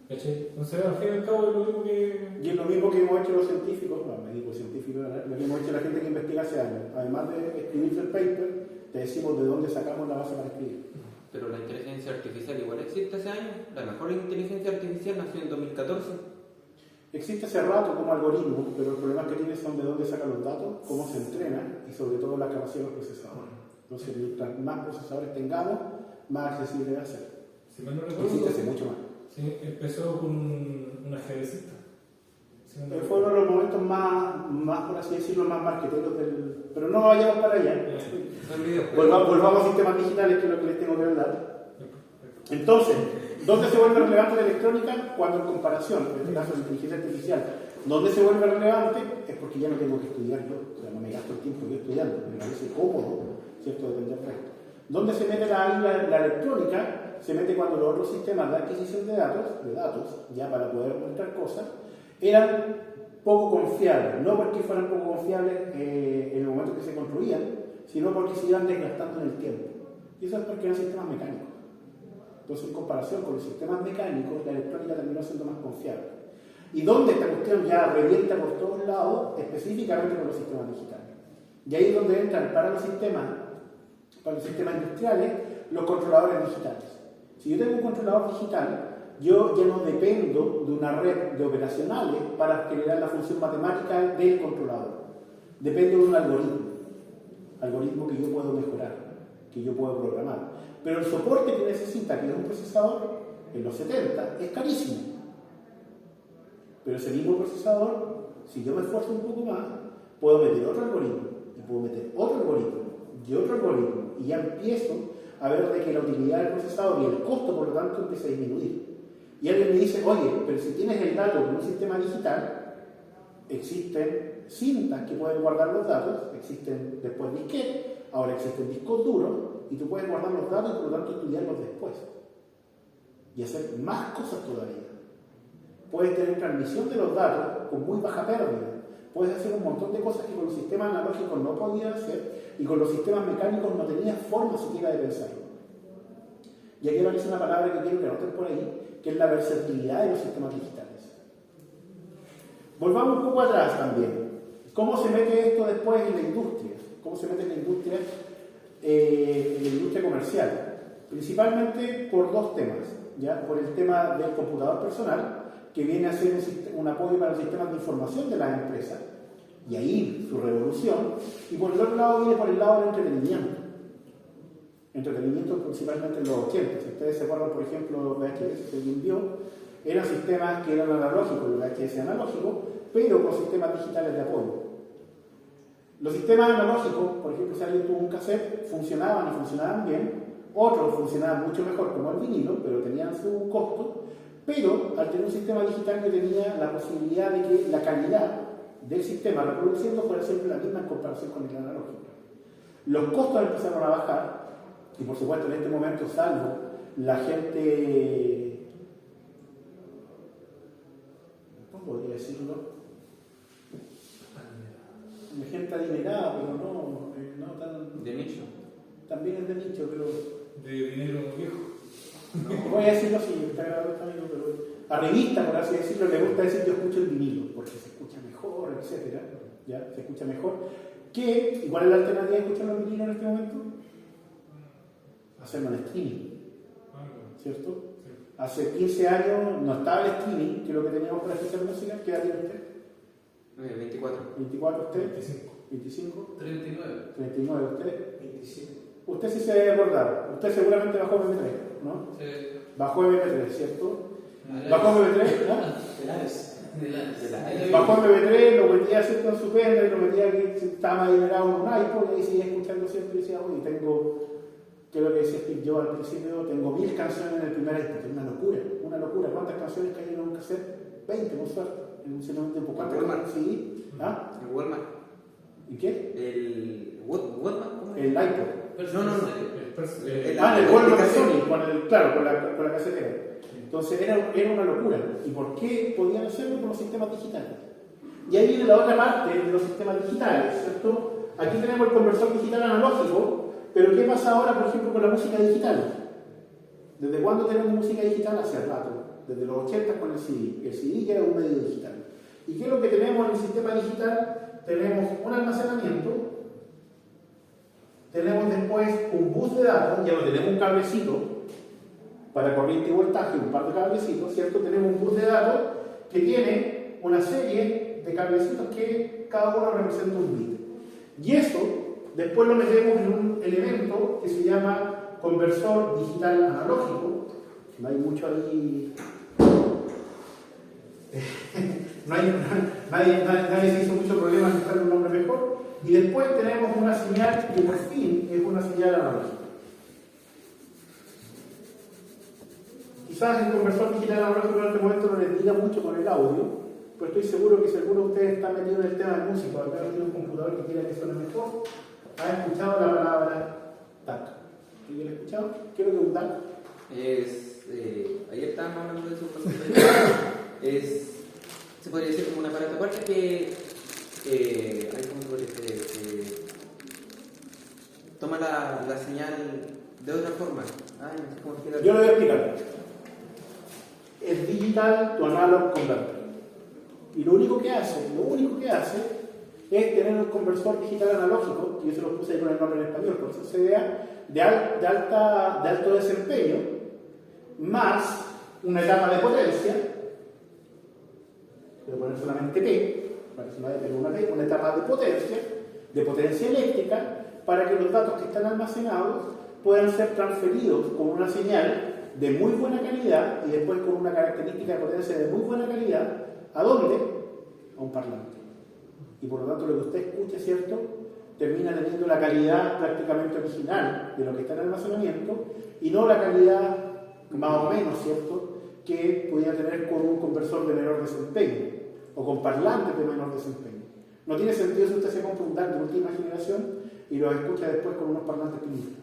¿Cachai? Entonces, al fin y al cabo, es lo mismo que. Y es lo mismo que hemos hecho los científicos, no, me digo científicos, lo que hemos hecho la gente que investiga hace años. Además de escribirse el paper, te decimos de dónde sacamos la base para escribir. Pero la inteligencia artificial igual existe hace años. La mejor inteligencia artificial nació en 2014. Existe hace rato como algoritmo, pero los problemas que tiene son de dónde sacan los datos, cómo se entrena y sobre todo la capacidad de los procesadores. Entonces, mientras más procesadores tengamos, más accesible va a ser. Si mal no recuerdo, Existe hace mucho más. sí, empezó con un ajedrecista. Si mal no Fue uno de los momentos más, por así decirlo, más marqueteros del... Pero no vayamos para allá. Son videojuegos. Volvamos a sistemas digitales, que es lo que les tengo que hablar. Entonces, ¿dónde se vuelve relevante la electrónica? Cuando en comparación, en este caso la inteligencia artificial, ¿dónde se vuelve relevante? Es porque ya no tengo que estudiar yo, o sea, no me gasto el tiempo yo estudiando, me parece cómodo, ¿cierto?, depender de esto. ¿Dónde se mete la electrónica? Se mete cuando los otros sistemas de adquisición de datos, ya para poder mostrar cosas, eran poco confiables, no porque fueran poco confiables en el momento que se construían, sino porque se iban desgastando en el tiempo. Y eso es porque eran sistemas mecánicos. Entonces, en comparación con los sistemas mecánicos, la electrónica terminó siendo más confiable. ¿Y dónde esta cuestión ya revienta por todos lados? Específicamente con los sistemas digitales. Y ahí es donde entran para los sistemas industriales, los controladores digitales. Si yo tengo un controlador digital, yo ya no dependo de una red de operacionales para generar la función matemática del controlador. Dependo de un algoritmo que yo puedo mejorar, que yo puedo programar. Pero el soporte que necesita, que es un procesador, en los 70, es carísimo. Pero ese mismo procesador, si yo me esfuerzo un poco más, puedo meter otro algoritmo, y puedo meter otro algoritmo, y otro algoritmo, y ya empiezo a ver de que la utilidad del procesador y el costo, por lo tanto, empieza a disminuir. Y alguien me dice, oye, pero si tienes el dato en un sistema digital, existen cintas que pueden guardar los datos, existen después disquetes, ahora existen discos duros, y tú puedes guardar los datos y por lo tanto estudiarlos después. Y hacer más cosas todavía. Puedes tener transmisión de los datos con muy baja pérdida. Puedes hacer un montón de cosas que con los sistemas analógicos no podías hacer y con los sistemas mecánicos no tenías forma siquiera de pensarlo. Y aquí aparece una palabra que quiero que anoten por ahí, que es la versatilidad de los sistemas digitales. Volvamos un poco atrás también. ¿Cómo se mete esto después en la industria? ¿Cómo se mete en la industria comercial? Principalmente por dos temas, ¿ya? Por el tema del computador personal, que viene a ser un apoyo para los sistemas de información de las empresas, y ahí su revolución, y por el otro lado viene por el lado del entretenimiento principalmente en los 80. Si ustedes se acuerdan, por ejemplo, los VHS que alguien vio, eran sistemas que eran analógicos, los VHS analógicos, pero con sistemas digitales de apoyo. Los sistemas analógicos, por ejemplo, si alguien tuvo un cassette, funcionaban y funcionaban bien, otros funcionaban mucho mejor como el vinilo, pero tenían su costo, pero al tener un sistema digital yo tenía la posibilidad de que la calidad del sistema reproduciendo fuera siempre la misma en comparación con el analógico. Los costos empezaron a bajar, y por supuesto en este momento, salvo la gente, ¿cómo podría decirlo? La gente adinerada, pero no tan... De nicho. También es de nicho, pero... de dinero viejo. a decirlo así, está grabado también, pero a revista, por así decirlo, le gusta decir que escucho el vinilo, porque se escucha mejor, etcétera, ¿ya? Se escucha mejor. ¿Cuál es la alternativa de escuchar el vinilo en este momento? Hacerlo en streaming, ¿cierto? Hace 15 años no estaba el streaming, que es lo que teníamos para escuchar música. ¿Qué edad tiene usted? 24. ¿24 usted? 25. 25. 39. 39 usted. 27. Usted sí se debe acordar. Usted seguramente bajó MP3, ¿no? Sí. Bajó MP3, ¿cierto? Bajó MP3, ¿no? Penales. Bajó MP3, lo metía ¿cierto? En su pendrive, lo metía aquí, estaba adinerado en un iPod y ahí seguía escuchando siempre y decía, oye, tengo, que es lo que decía Steve Jobs al principio, tengo 1000 canciones en el primer iPod. Es una locura. ¿Cuántas canciones cayeron en un cassette? 20, con suerte. En un cierto tiempo. ¿Cuántas canciones? Sí. ¿Ah? El Walmart. ¿Y qué? El Walmart. El iPod. No. El Walmart de Sony, claro, con la casetera. Entonces era una locura. ¿Y por qué podían hacerlo? Por los sistemas digitales. Y ahí viene la otra parte de los sistemas digitales, ¿cierto? Aquí tenemos el conversor digital analógico, pero ¿qué pasa ahora, por ejemplo, con la música digital? ¿Desde cuándo tenemos música digital? Hace rato. Desde los 80 con el CD. El CD ya era un medio digital. ¿Y qué es lo que tenemos en el sistema digital? Tenemos un almacenamiento, tenemos después un bus de datos, ya no tenemos un cablecito para corriente y voltaje, un par de cablecitos, ¿cierto? Tenemos un bus de datos que tiene una serie de cablecitos que cada uno representa un bit. Y eso después lo metemos en un elemento que se llama conversor digital analógico. No hay mucho ahí. Nadie se hizo mucho problema en buscar un nombre mejor. Y después tenemos una señal que por fin es una señal analógica. Quizás el conversor digital analógico en este momento no les diga mucho con el audio, pero estoy seguro que si alguno de ustedes está metido en el tema de música, o al menos tiene un computador que quiera que suene mejor, ha escuchado la palabra DAC. ¿Alguien lo ha escuchado? ¿Qué es lo que es un DAC? Ayer estábamos hablando de eso. Se podría decir como un aparato aparte que toma la señal de otra forma. No sé cómo explicarlo. Yo lo voy a explicar. Es digital to analog converter. Y lo único que hace es tener un conversor digital analógico, que yo se lo puse ahí con el nombre en español, por eso CDA, de alto desempeño, más una etapa de potencia, voy a poner solamente P, para que no haya una P, una etapa de potencia eléctrica, para que los datos que están almacenados puedan ser transferidos con una señal de muy buena calidad y después con una característica de potencia de muy buena calidad. ¿A dónde? A un parlante. Y por lo tanto lo que usted escuche, ¿cierto?, termina teniendo la calidad prácticamente original de lo que está en almacenamiento y no la calidad más o menos, ¿cierto?, que podía tener con un conversor de menor desempeño o con parlantes de menor desempeño. No tiene sentido si usted se compra un DAC de última generación y lo escucha después con unos parlantes primitivos,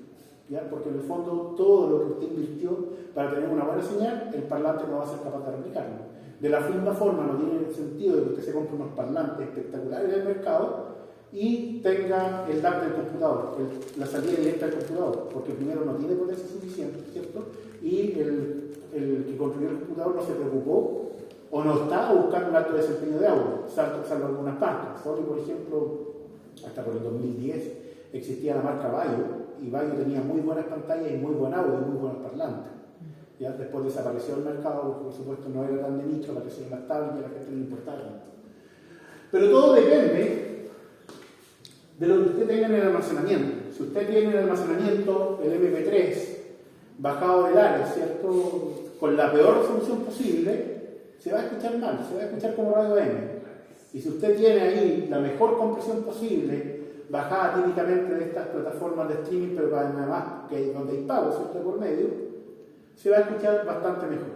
¿ya? Porque en el fondo todo lo que usted invirtió para tener una buena señal, el parlante no va a ser capaz de replicarlo. De la misma forma, no tiene sentido de que usted se compre unos parlantes espectaculares del mercado y tenga el DAC del computador, la salida directa del computador, porque primero no tiene potencia suficiente, ¿cierto? Y el que construyó el computador no se preocupó o no estaba buscando un alto desempeño de audio, salvo algunas partes. Sony, por ejemplo, hasta por el 2010 existía la marca Vaio, y Vaio tenía muy buenas pantallas y muy buen audio y muy buenos parlantes. ¿Ya? Después desapareció el mercado, por supuesto no era tan de nicho, aparecieron las tablets y a la gente no le importaba tanto. Pero todo depende de lo que usted tenga en el almacenamiento. Si usted tiene en el almacenamiento el MP3 bajado del área, ¿cierto?, con la peor resolución posible, se va a escuchar mal, se va a escuchar como radio M. Y si usted tiene ahí la mejor compresión posible, bajada típicamente de estas plataformas de streaming, pero además que donde hay pago, ¿cierto?, por medio, se va a escuchar bastante mejor.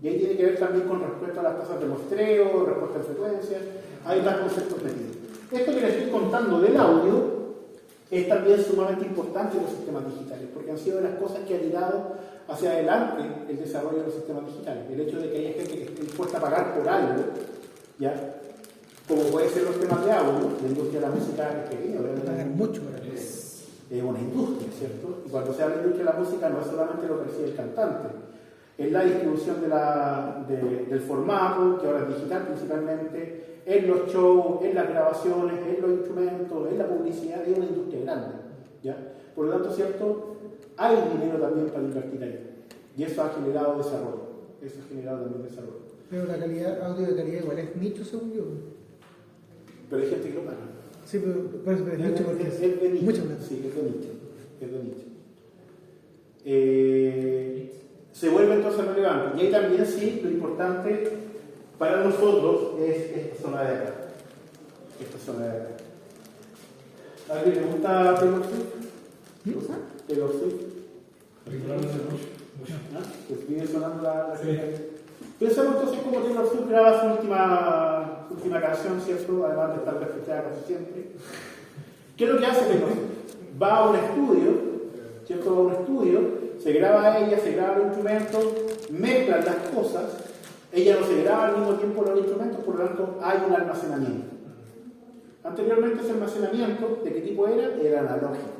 Y ahí tiene que ver también con respecto a las tasas de muestreo, respuesta en frecuencias, hay más conceptos metidos. Esto que les estoy contando del audio es también sumamente importante en los sistemas digitales, porque han sido de las cosas que han tirado hacia adelante el desarrollo de los sistemas digitales. El hecho de que haya gente que esté dispuesta a pagar por algo, ¿ya?, como puede ser los temas de audio, la industria de la música es pequeña, Pagar mucho para es una industria, ¿cierto? Y cuando se habla de industria de la música no es solamente lo que recibe el cantante, es la distribución del formato, que ahora es digital principalmente, en los shows, en las grabaciones, en los instrumentos, en la publicidad, es una industria grande, ¿ya? Por lo tanto, ¿cierto? Hay dinero también para invertir ahí. Y eso ha generado desarrollo. Eso ha generado también desarrollo. Pero la calidad, audio de calidad igual es nicho, según yo. Pero hay gente que lo paga. Sí, pero es nicho porque Es de nicho. mucha plata. Sí, es de nicho. Es de nicho. Se vuelve entonces relevante. Y ahí también sí, lo importante para nosotros es esta zona de acá. Esta zona de acá. ¿A alguien le gusta Taylor Swift? Taylor Swift. ¿Ah? Pues viene sonando la Sí. Pensamos entonces cómo Taylor Swift graba su última canción, ¿cierto? Además de estar reflejada casi siempre. ¿Qué es lo que hace Taylor Swift? Va a un estudio, ¿cierto? Va a un estudio, se graba ella, se graba los instrumentos, mezclan las cosas, ella no se graba al mismo tiempo los instrumentos, por lo tanto hay un almacenamiento. Anteriormente ese almacenamiento, ¿de qué tipo era? Era analógico,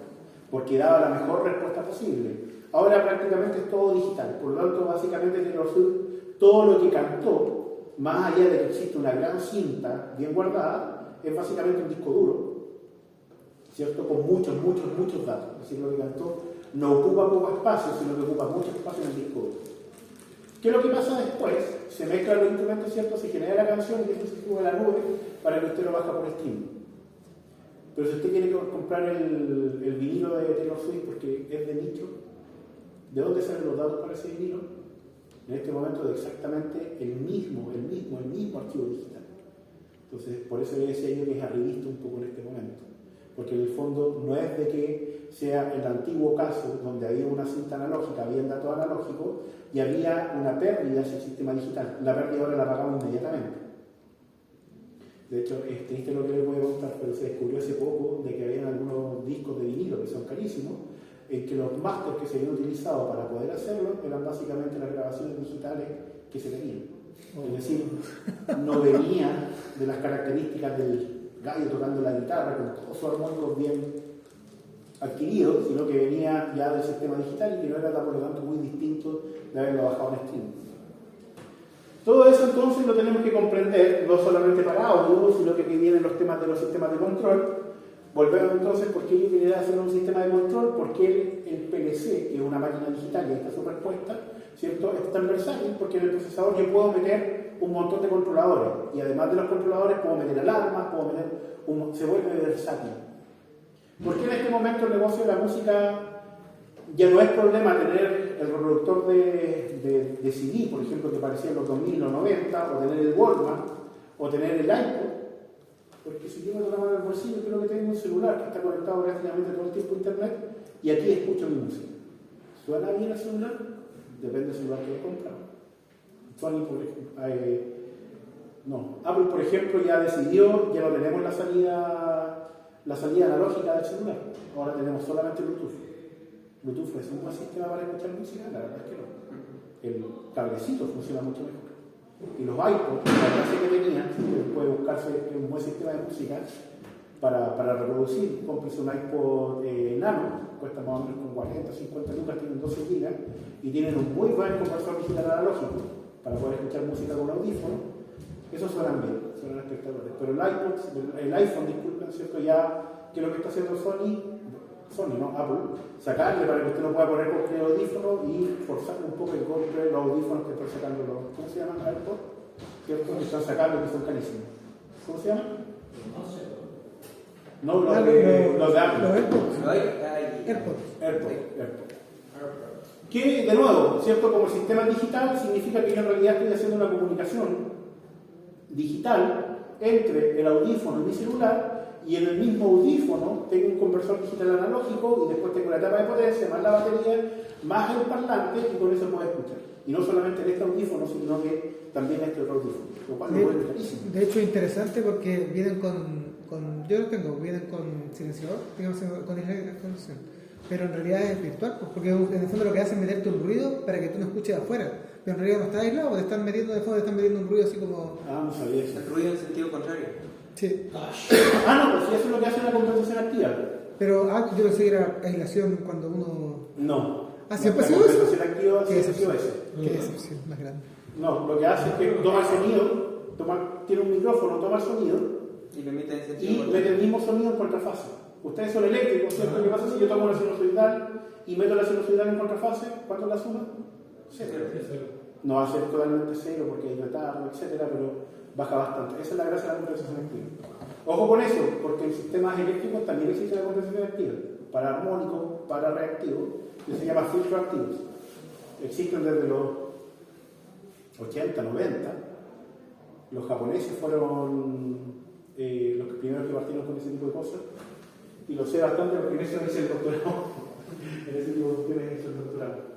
porque daba la mejor respuesta posible. Ahora prácticamente es todo digital, por lo tanto básicamente Taylor Swift, todo lo que cantó, más allá de que existe una gran cinta bien guardada, es básicamente un disco duro, ¿cierto? Con muchos datos. Es decir, lo que cantó no ocupa poco espacio, sino que ocupa mucho espacio en el disco duro. ¿Qué es lo que pasa después? Se mezclan los instrumentos, ¿cierto? Se genera la canción y eso se sube a la nube para que usted lo baja por streaming. Pero si usted quiere comprar el vinilo de Taylor Swift porque es de nicho, ¿de dónde salen los datos para ese vinilo? En este momento de exactamente el mismo archivo digital. Entonces, por eso le decía yo que es arribista un poco en este momento. Porque en el fondo no es de que sea el antiguo caso donde había una cinta analógica, había datos analógicos y había una pérdida en el sistema digital. La pérdida ahora la pagamos inmediatamente. De hecho, es triste lo que les voy a contar, pero se descubrió hace poco de que había algunos discos de vinilo que son carísimos, en que los másters que se habían utilizado para poder hacerlo eran básicamente las grabaciones digitales que se tenían. Es decir, no venía de las características del gallo tocando la guitarra con todos sus armónicos bien adquiridos, sino que venía ya del sistema digital y que no era por lo tanto muy distinto de haberlo bajado en streaming. Todo eso entonces lo tenemos que comprender, no solamente para audio, sino que vienen los temas de los sistemas de control. Volvemos entonces, ¿por qué yo quería hacer un sistema de control? Porque el PLC, que es una máquina digital, y ahí está su respuesta, ¿cierto? Es tan versátil porque en el procesador yo puedo meter un montón de controladores y además de los controladores puedo meter alarmas, se vuelve versátil. ¿Por qué en este momento el negocio de la música ya no es problema tener el reproductor de CD, por ejemplo, que parecía en los 2000 o 90, o tener el Walkman, o tener el iPod? Porque si yo me lo tomo en el bolsillo, creo que tengo un celular que está conectado prácticamente todo el tiempo a internet y aquí escucho mi música. ¿Suena bien el celular? Depende del celular que he comprado. Sony, por ejemplo, no. Apple, por ejemplo, ya decidió, ya no tenemos la salida analógica del celular. Ahora tenemos solamente Bluetooth. Bluetooth es un buen sistema para escuchar música, la verdad es que no. El cablecito funciona mucho mejor. Y los iPods, la clase que tenían, puede buscarse un buen sistema de música para reproducir. Cómprese un iPod Nano, cuesta más o menos con 40, 50 lucas, tienen 12 gigas y tienen un muy buen conversor digital analógico para poder escuchar música con audífono. Esos suenan bien, suenan espectaculares. Pero el iPhone, disculpen, ¿cierto? Ya que lo que está haciendo Sony, no, Apple, sacarle para que usted lo pueda poner con el audífono y forzarle un poco el golpe los audífonos que están sacando ¿cómo se llaman? AirPods, ¿cierto? Que están sacando, que son carísimos. ¿Cómo se llaman? No, los de Apple. AirPods. Que, de nuevo, ¿cierto? Como el sistema digital significa que yo en realidad estoy haciendo una comunicación digital entre el audífono y mi celular, y en el mismo audífono tengo un conversor digital analógico y después tengo la tapa de potencia, más la batería, más el parlante y con eso puedo escuchar. Y no solamente en este audífono, sino que también en este otro audífono, lo cual lo vuelve carísimo. De hecho, es interesante porque vienen yo lo tengo, vienen con silenciador, digamos, con distorsión. Pero en realidad es virtual, porque en el fondo lo que hace es meterte un ruido para que tú no escuches afuera. Pero en realidad no estás aislado, te están metiendo de fondo, te están metiendo un ruido así como. Ah, no sabía eso. El ruido en sentido contrario. Sí. No, pues si eso es lo que hace una compensación activa. Pero yo pensé que era aislación cuando uno... No. ¿Siempre ha La sido eso? compensación activa ¿Qué siempre ha sido excepción? ese. Qué excepción más grande. No, lo que hace es que toma el sonido, tiene un micrófono, toma el sonido Y lo emite en sentido y contrario. mete el mismo sonido en contrafase. Ustedes son eléctricos, ¿cierto? ¿Qué pasa si yo tomo una sinusoidal y meto la sinusoidal en contrafase? ¿Cuánto la suma? Cero. No va a ser totalmente cero porque hay retardo, etcétera, pero baja bastante. Esa es la gracia de la compensación activa. Ojo con eso, porque en sistemas eléctricos también existe la compensación activa, para armónicos, para reactivos, que se llama filtros activos. Existen desde los 80, 90. Los japoneses fueron los primeros que partieron con ese tipo de cosas, y lo sé bastante porque en eso hice el doctorado. En ese tipo de cuestiones hice el doctorado.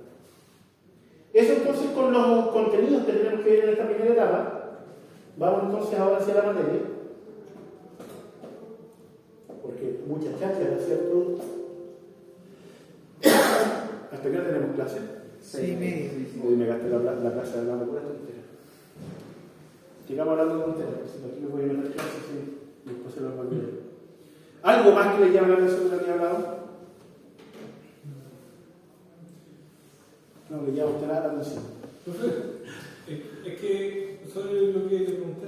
Eso entonces con los contenidos que tenemos que ver en esta primera etapa. Vamos entonces ahora hacia la materia. Porque muchas chácharas, ¿cierto? ¿Hasta qué hora tenemos clase? 6:30. Hoy me gasté la clase de la pura tontera. Sigamos hablando de tonteras, porque aquí me voy a meter clases y después se lo olvidaré. ¿Algo más que le llame la atención de lo que he hablado? No le llama a usted nada la atención. Profe, es que sobre lo que le pregunté,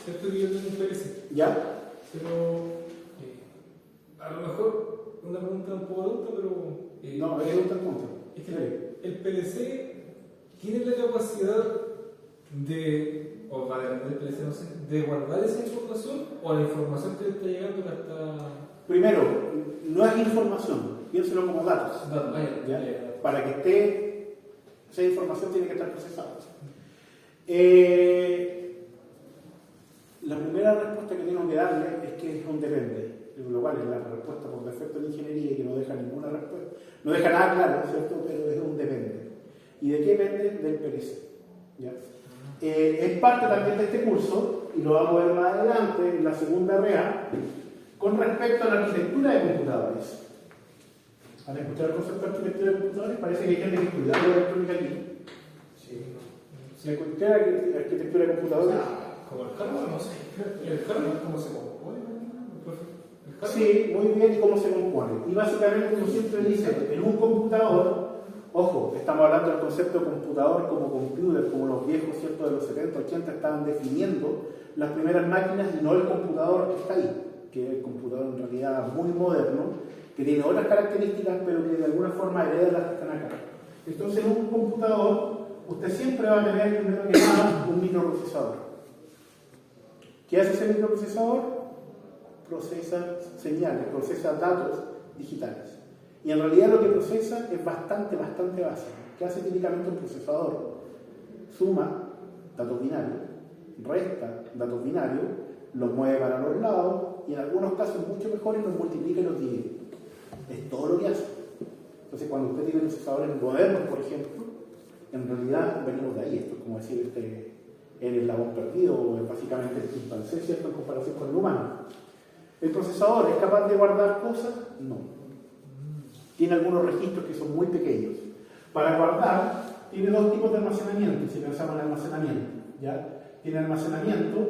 ¿cierto que yo tengo un PLC? ¿Ya? Pero a lo mejor una pregunta un poco tonta, pero No, es un tal punto. es que el PLC tiene la capacidad de, o va a depender del PLC, no sé, de guardar esa información, o la información que le está llegando la está... Primero, no es información, piénselo como datos. ¿Ya? Para que esté, esa información tiene que estar procesada. La primera respuesta que tengo que darle es que es un depende, lo cual es la respuesta por defecto de ingeniería y que no deja ninguna respuesta, no deja nada claro, ¿cierto? Pero es un depende. ¿Y de qué depende? Del PLC. ¿Ya? Es parte también de este curso, y lo vamos a ver más adelante, en la segunda REA, con respecto a la arquitectura de computadores. ¿Han escuchado el concepto de arquitectura de computadores? Parece que hay gente que estudia la electrónica aquí. ¿Se escucha la arquitectura de computadores? Como el hardware, no sé. ¿El hardware cómo se compone? Sí, muy bien, y cómo se compone. Y básicamente, como siempre dice, en un computador, ojo, estamos hablando del concepto de computador como computer, como los viejos, ¿cierto?, de los 70, 80 estaban definiendo las primeras máquinas y no el computador que está ahí, que es el computador en realidad muy moderno, que tiene otras características, pero que de alguna forma hereda las que están acá. Entonces, en un computador, usted siempre va a tener, primero que nada, un microprocesador. ¿Qué hace ese microprocesador? Procesa señales, procesa datos digitales. Y en realidad lo que procesa es bastante básico. ¿Qué hace típicamente un procesador? Suma datos binarios, resta datos binarios, los mueve para los lados y en algunos casos mucho mejores los multiplica y los divide. Es todo lo que hace. Entonces cuando usted tiene procesadores modernos, por ejemplo, en realidad venimos de ahí. Esto es como decir el eslabón perdido o es básicamente el chimpancé, ¿cierto?, en comparación con el humano. ¿El procesador es capaz de guardar cosas? No. Tiene algunos registros que son muy pequeños. Para guardar, tiene dos tipos de almacenamiento, si pensamos en almacenamiento. ¿Ya? Tiene almacenamiento,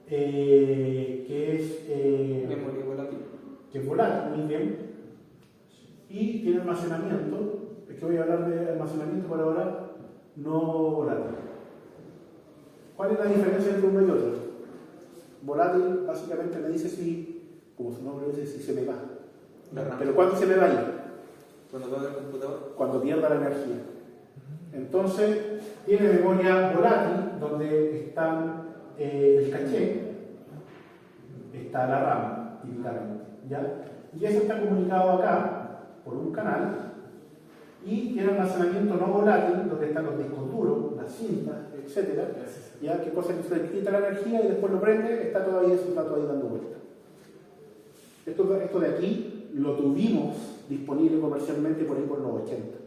que es Memoria volátil. que es volátil, muy bien. Y tiene almacenamiento, es que voy a hablar de almacenamiento por ahora, no volátil. ¿Cuál es la diferencia entre uno y otro? Volátil básicamente me dice si, como su nombre dice, si se me va. Pero ¿cuánto se me va a ir? Cuando va al computador. Cuando pierda la energía. Entonces, tiene memoria volátil, donde están el caché, está la RAM, típicamente. ¿Ya? Y eso está comunicado acá por un canal. Y tiene almacenamiento no volátil, donde están los discos duros, las cintas, etc. ¿Ya? ¿Qué cosa que se le quita la energía y después lo prende? Está todavía esos datos ahí dando vuelta. Esto de aquí lo tuvimos disponible comercialmente por ahí por los 80.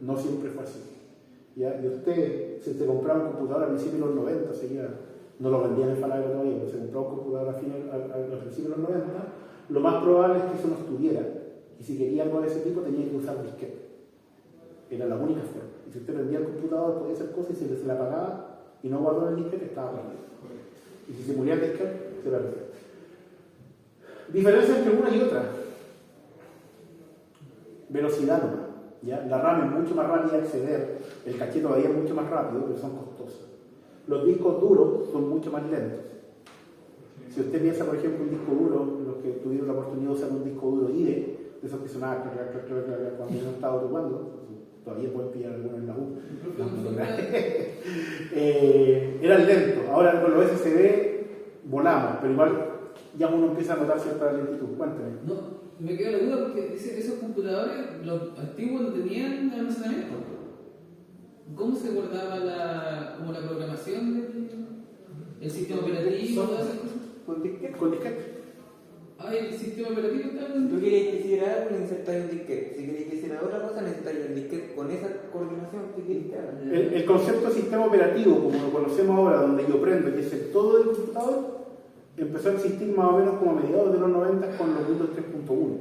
No siempre fue así. ¿Ya? Y usted, si se compraba un computador a principios de los 90, no lo vendían en Falaga todavía, pero se compraba un computador a principios de los 90, lo más probable es que eso no estuviera. Y si quería algo de ese tipo, tenía que usar disquete. Era la única forma. Y si usted prendía el computador, podía hacer cosas y si se le apagaba y no guardó el disquete, estaba perdido. Y si se moría el disquete, se perdía. Diferencia entre una y otra. Velocidad nomás. ¿Ya? La RAM es mucho más rápida de acceder, el caché todavía es mucho más rápido, pero son costosos. Los discos duros son mucho más lentos. Si usted piensa, por ejemplo, un disco duro, los que tuvieron la oportunidad de usar un disco duro IDE, de esos que sonaban cuando yo estaba ocupando, todavía pueden pillar algunos en la U. Eran lentos. Ahora con los SSD volamos, pero igual ya uno empieza a notar cierta lentitud. Cuéntame. No, me queda la duda porque esos computadores, los antiguos no tenían almacenamiento. ¿Cómo se guardaba como la programación del sistema operativo y todas esas cosas? Con disquete. Ah, el sistema operativo está Si tú querías que hiciera algo, necesitáis un disquete. Si querías que hiciera otra cosa, necesitáis el disquete con esa coordinación que queréis que haga. El concepto de sistema operativo, como lo conocemos ahora, donde yo prendo y es el todo del computador, empezó a existir más o menos como a mediados de los 90 con los Windows 3.1,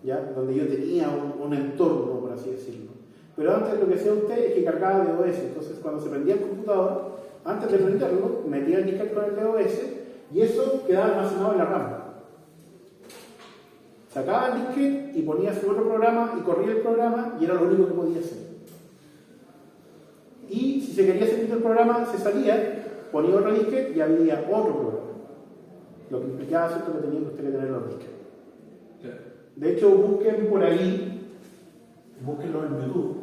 ¿ya? Donde yo tenía un entorno, por así decirlo. Pero antes lo que hacía usted es que cargaba el DOS. Entonces, cuando se prendía el computador, antes de prenderlo, metía el disquete con el DOS y eso quedaba almacenado en la RAM. Sacaba el disquete y ponía su otro programa y corría el programa y era lo único que podía hacer. Y si se quería seguir el programa, se salía, ponía otro disquete y había otro programa. Lo que implicaba, ¿cierto?, que tenía que usted que tener los disquetes. De hecho, busquen por ahí, búsquenlo en YouTube.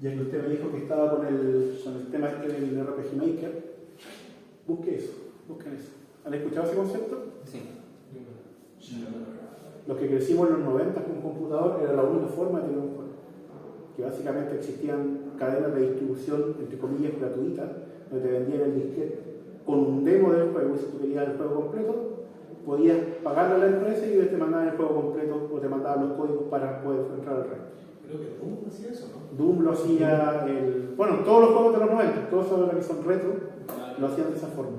Ya que usted me dijo que estaba con el tema este del RPG Maker, busquen eso. ¿Han escuchado ese concepto? Sí. Los que crecimos en los 90 con un computador era la única forma de tener un juego. Que básicamente existían cadenas de distribución, entre comillas, gratuitas, donde te vendían el disquete con un demo del juego, y si tú querías el juego completo, podías pagarle a la empresa y ellos te mandaban el juego completo o te mandaban los códigos para poder entrar al resto. Creo que Doom hacía eso, ¿no? Doom lo hacía, bueno, todos los juegos de los 90, todos los que son retro, lo hacían de esa forma.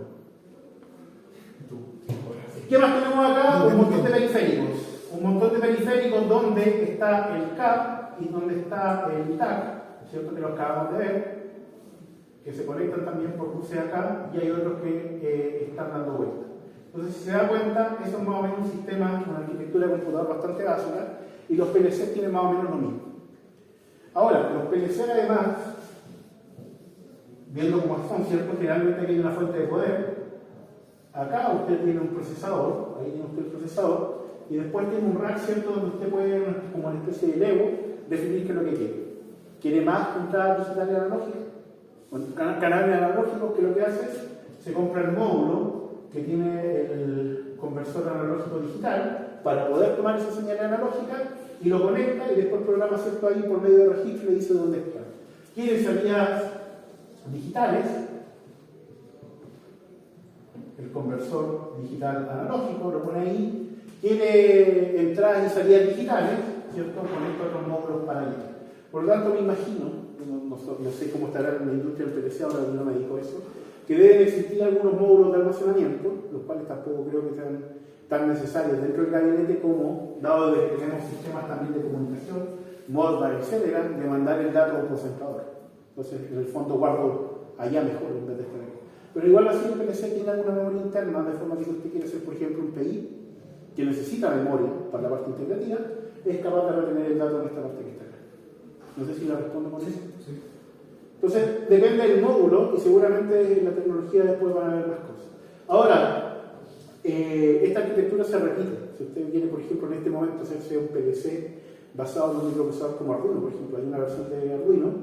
¿Qué más tenemos acá? Un montón de periféricos. Un montón de periféricos donde está el CAP y donde está el TAC, ¿cierto? Que lo acabamos de ver, que se conectan también por cruce acá, y hay otros que están dando vuelta. Entonces, si se da cuenta, eso es más o menos un sistema, una arquitectura de computador bastante básica, y los PLC tienen más o menos lo mismo. Ahora, los PLC además, viendo cómo son, ¿cierto? Generalmente hay una fuente de poder. Acá usted tiene un procesador, ahí tiene usted el procesador, y después tiene un rack, ¿cierto?, donde usted puede, como una especie de Lego, definir qué es lo que quiere. ¿Quiere más entradas digitales analógicas? Canales analógicos, que lo que hace es, se compra el módulo que tiene el conversor analógico digital para poder tomar esa señal analógica y lo conecta y después programa, ¿cierto?, ahí por medio de registro y le dice dónde está. ¿Quiere salidas digitales? El conversor digital analógico lo pone ahí. Quiere entradas y salidas digitales, ¿cierto?, conecta otros módulos paralelos. Por lo tanto, me imagino, no sé cómo estará en la industria del PLC, ahora no me dijo eso, que deben existir algunos módulos de almacenamiento, los cuales tampoco creo que sean tan necesarios dentro del gabinete como, dado que tenemos sistemas también de comunicación, Modbus, etcétera, de mandar el dato a un concentrador. Entonces, en el fondo guardo allá mejor en vez de estar aquí. Pero igual así el PLC tiene alguna memoria interna, de forma que si usted quiere hacer, por ejemplo, un PI, que necesita memoria para la parte integrativa, es capaz de retener el dato en esta parte que está acá. No sé si la respondo con eso. Sí. Entonces, depende del módulo y seguramente en la tecnología después van a haber más cosas. Ahora, esta arquitectura se repite. Si usted quiere, por ejemplo, en este momento hacerse un PLC basado en un microprocesador como Arduino, por ejemplo, hay una versión de Arduino,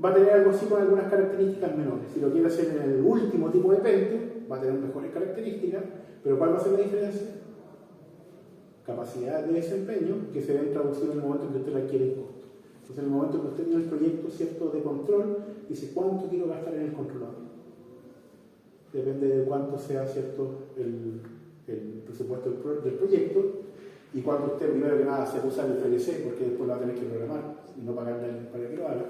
va a tener algo así con algunas características menores. Si lo quiere hacer en el último tipo de Pentium, va a tener mejores características, pero ¿cuál va a ser la diferencia? Capacidad de desempeño que se ven traducidas en el momento en que usted la adquiere en costo. Entonces, en el momento en que usted tiene el proyecto, ¿cierto?, de control, dice cuánto quiero gastar en el controlador. Depende de cuánto sea, ¿cierto?, el presupuesto del proyecto y cuánto usted, primero que nada, se usa el PLC, porque después lo va a tener que programar y no pagarle para que lo haga.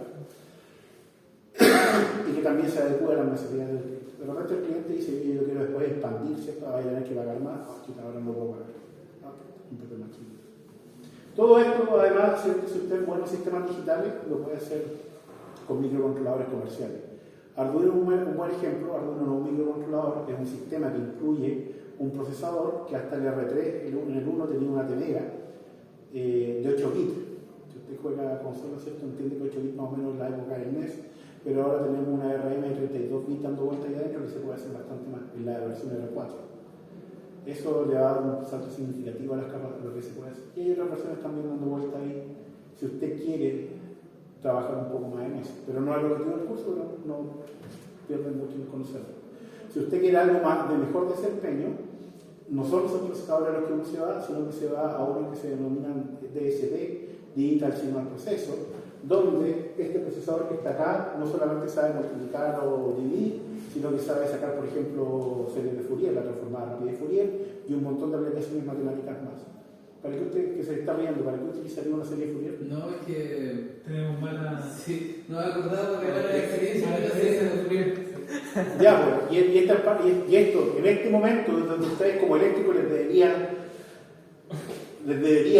Y que también se adecua a las necesidades del cliente. De repente el cliente dice, yo quiero después expandir, ¿cierto?, va a tener que pagar más, ahora no puedo pagar. Un poco más chido. Todo esto, además, ¿cierto?, si usted es buenos sistemas digitales, lo puede hacer con microcontroladores comerciales. Arduino es un buen ejemplo. Arduino no es un microcontrolador, es un sistema que incluye un procesador que hasta el R3, en el 1 tenía una T-Mega de 8 bits. Si usted juega consola, ¿cierto? Entiende que 8 bits más o menos en la época del NES, pero ahora tenemos una RM de 32 bits dando vueltas ahí adentro que se puede hacer bastante más en la versión R4. Eso le va a dar un salto significativo a las capas de lo que se puede hacer. Y hay otras versiones también dando vueltas ahí, si usted quiere trabajar un poco más en eso. Pero no es el objetivo del curso, pero no pierden mucho en conocerlo. Si usted quiere algo más de mejor desempeño, no son los procesadores a los que uno se va, sino que se va a uno que se denominan DSP, Digital Signal Processor, donde este procesador que está acá no solamente sabe multiplicar o dividir, sino que sabe sacar, por ejemplo, series de Fourier, la transformada rápida de Fourier y un montón de aplicaciones matemáticas más. ¿Para qué usted, que se está riendo, para qué utilizaría una serie de Fourier? No, es que. Tenemos mala. Sí, no me acordaba que era la experiencia de la serie de Fourier. Ya, pues, y esto, en este momento, donde ustedes como eléctricos les debería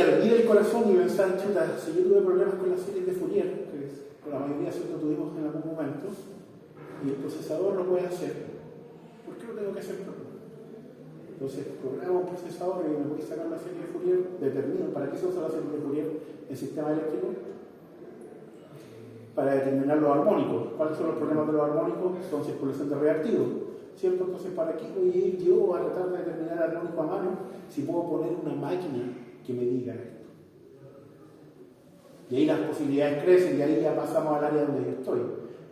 abrir el corazón y pensar, chuta, si yo tuve problemas con las series de Fourier, que por la mayoría siempre tuvimos en algún momento, y el procesador lo puede hacer, ¿por qué lo tengo que hacer yo? Entonces, programo un procesador y me voy a sacar la serie de Fourier, determino para qué se usa la serie de Fourier en sistema eléctrico. Para determinar los armónicos. ¿Cuáles son los problemas de los armónicos? Son circulación de reactivos, ¿cierto? Entonces, ¿para qué voy a ir yo a tratar de determinar armónico a mano si puedo poner una máquina que me diga esto? Y ahí las posibilidades crecen y ahí ya pasamos al área donde yo estoy.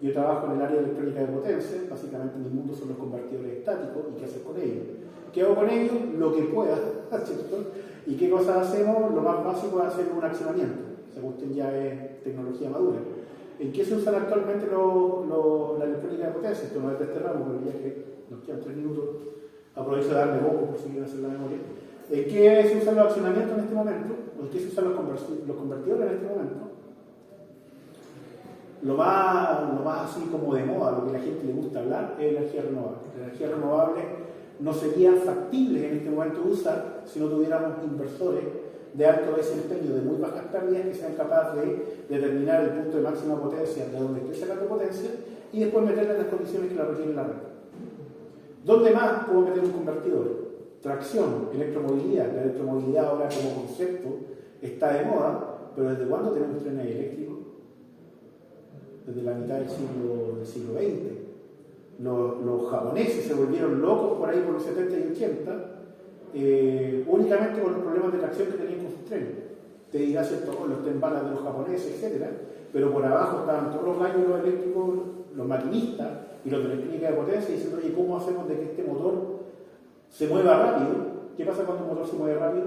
Yo trabajo en el área de electrónica de potencia, básicamente mi mundo son los convertidores estáticos y qué hacer con ellos. ¿Qué hago con ellos? Lo que pueda, ¿cierto? ¿Y qué cosas hacemos? Lo más básico es hacer un accionamiento. Esa cuestión ya es tecnología madura. ¿En qué se usan actualmente la electrónica de potencia? Esto no es de este ramo, pero ya que nos quedan 3 minutos, aprovecho de darle poco por si quieren hacer la memoria. ¿En qué se usan los accionamientos en este momento? ¿En qué se usan los convertidores en este momento? Lo más así como de moda, lo que a la gente le gusta hablar, es energía renovable. La energía renovable no sería factible en este momento de usar si no tuviéramos inversores de alto desempeño, de muy bajas pérdidas, que sean capaces de determinar el punto de máxima potencia de donde estoy sacando potencia y después meterla en las condiciones que la requiere la red. ¿Dónde más puedo meter un convertidor? Tracción, electromovilidad. La electromovilidad ahora como concepto está de moda, pero ¿desde cuándo tenemos trenes eléctricos? Desde la mitad del siglo XX. Los japoneses se volvieron locos por ahí por los 70 y 80, únicamente con los problemas de tracción que tenían con sus trenes. Te dirá, ¿cierto? Los tren balas de los japoneses, etc. Pero por abajo estaban todos los gallos, los eléctricos, los maquinistas y los de electrónica de potencia diciendo, oye, ¿cómo hacemos de que este motor se mueva rápido? ¿Qué pasa cuando un motor se mueve rápido?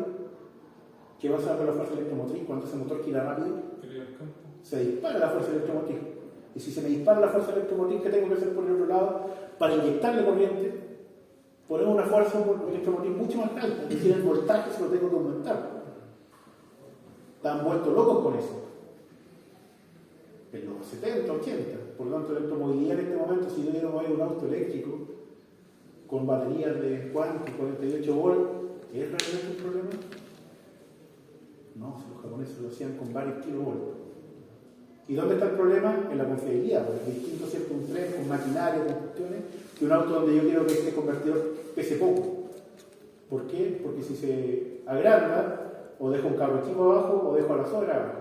¿Qué pasa con la fuerza electromotriz? Cuando ese motor gira rápido, se dispara la fuerza electromotriz. Y si se me dispara la fuerza electromotriz, ¿qué tengo que hacer por el otro lado? Para inyectarle corriente, poner una fuerza electromotriz mucho más alta, es decir, el voltaje se lo tengo que aumentar. Están vueltos locos con eso. En los 70, 80. Por lo tanto, la electromovilidad en este momento, si yo quiero mover un auto eléctrico con baterías de ¿cuánto? 48 volts, ¿es realmente un problema? No, si los japoneses lo hacían con varios kilovolts. ¿Y dónde está el problema? En la confiabilidad, porque es distinto, ¿cierto? Un tren con maquinaria, con cuestiones, que un auto donde yo quiero que este convertidor pese poco. ¿Por qué? Porque si se agranda, o dejo un cable chico abajo, o dejo a la sobra abajo.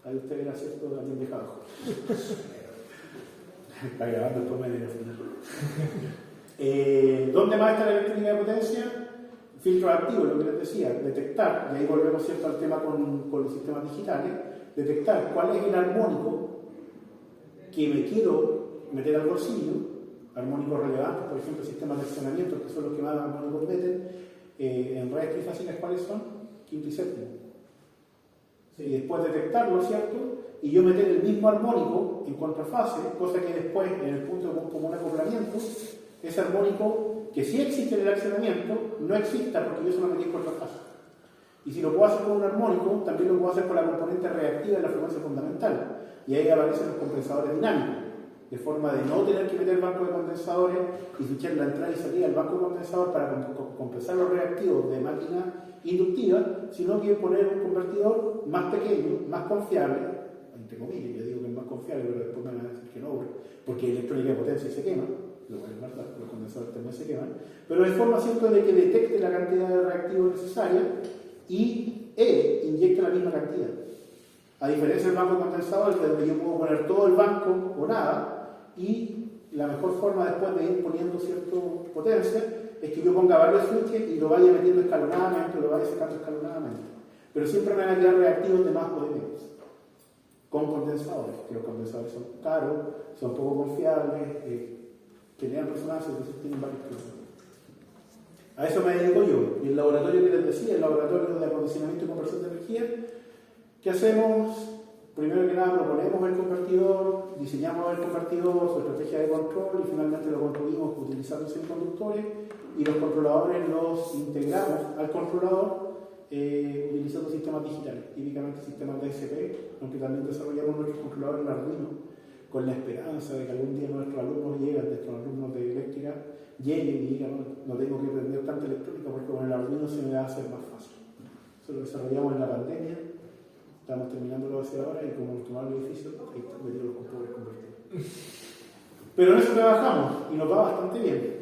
Ahí usted verá, ¿cierto? También deja abajo. Está grabando el promedio al final. ¿Dónde más está la electrónica de potencia? Filtros activos, lo que les decía, detectar, y ahí volvemos, ¿cierto?, al tema con los sistemas digitales, detectar cuál es el armónico que me quiero meter al bolsillo, armónicos relevantes, por ejemplo, sistemas de accionamiento, que son los que más armónicos meten, en redes trifásicas, ¿cuáles son? Quinto y séptimo. Sí. Y después detectarlo, ¿cierto? Y yo meter el mismo armónico en contrafase, cosa que después, en el punto de común acoplamiento, ese armónico que sí existe en el accionamiento, no exista porque yo solo metí en contrafase. Y si lo puedo hacer con un armónico, también lo puedo hacer con la componente reactiva de la frecuencia fundamental. Y ahí aparecen los compensadores dinámicos, de forma de no tener que meter banco de condensadores y fichar la entrada y salida del banco de condensador para compensar los reactivos de máquina inductiva, sino que poner un convertidor más pequeño, más confiable, entre comillas, yo digo que es más confiable, pero después me van a decir que no, porque electrónica de potencia se quema, lo cual es verdad, los condensadores también se queman, pero de forma cierta de que detecte la cantidad de reactivo necesaria y inyecte la misma cantidad. A diferencia del banco condensador, donde yo puedo poner todo el banco o nada, y la mejor forma después de ir poniendo cierta potencia es que yo ponga varios switches y lo vaya metiendo escalonadamente, lo vaya sacando escalonadamente. Pero siempre me van a quedar reactivos de más o de menos. Con condensadores, que los condensadores son caros, son poco confiables, generan resonancia, entonces tienen varios problemas. A eso me dedico yo. Y el laboratorio que les decía, el laboratorio de acondicionamiento y conversión de energía, ¿qué hacemos? Primero que nada proponemos el convertidor, diseñamos el convertidor, su estrategia de control y finalmente lo construimos utilizando semiconductores y los controladores los integramos al controlador utilizando sistemas digitales, típicamente sistemas DSP, aunque también desarrollamos nuestros controladores en Arduino con la esperanza de que algún día nuestros alumnos nuestros alumnos de eléctrica lleguen y digan no tengo que aprender tanta electrónica porque con el Arduino se me va a hacer más fácil. Eso lo desarrollamos en la pandemia. Estamos terminando lo hace ahora y como nos tomamos el edificio, ahí están metidos los computadores convertidos. Pero en eso trabajamos y nos va bastante bien.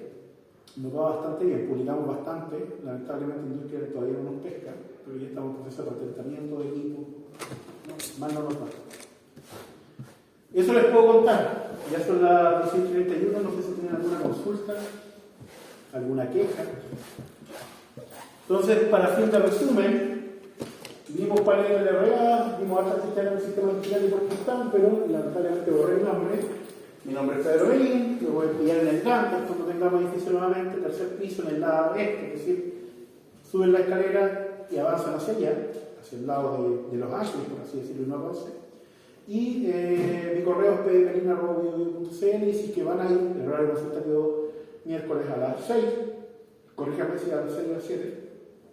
Nos va bastante bien, publicamos bastante. Lamentablemente la industria todavía no nos pesca, pero ya estamos en proceso de patentamiento de equipo. No, más no nos va. Eso les puedo contar. Ya son las 18:31, no sé si tienen alguna consulta, alguna queja. Entonces, para fin de resumen, vimos cuál era el RA, vimos hartas sistemas del sistema digital y por qué están, pero lamentablemente borré el nombre. Mi nombre es Pedro Belín, lo voy a pillar en el Gantt cuando tengamos edificio nuevamente, tercer piso en el lado este, es decir, suben la escalera y avanzan hacia allá, hacia el lado de los Ashleys, por así decirlo, no avance. Y mi correo es pbelin@bio.cl y si es que van a ir, el horario de consulta quedó miércoles a las 6, corríjame si a las 6 o a las 7.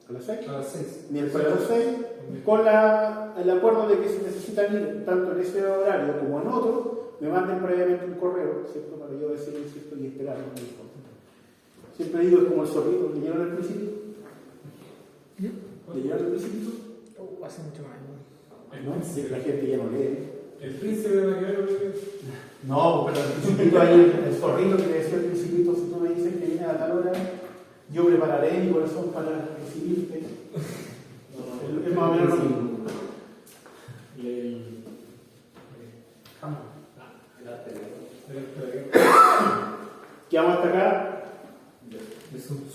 ¿A las 6? A las 6. Miércoles a las 6, con el acuerdo de que si necesitan ir tanto en ese horario como en otro, me manden previamente un correo, ¿cierto? Para yo decir, ¿cierto? Y esperar. Siempre digo, es como el zorrito, ¿le llegaron al principio? ¿Le llegaron al principio? Hace mucho más. ¿No? La gente ya no lee. El príncipe de Maquiavelo. No, pero el principito ahí, el zorrito que le decía al principito, si tú me dices que viene a tal hora, yo prepararé mi corazón para recibirte. Es más o menos lo mismo.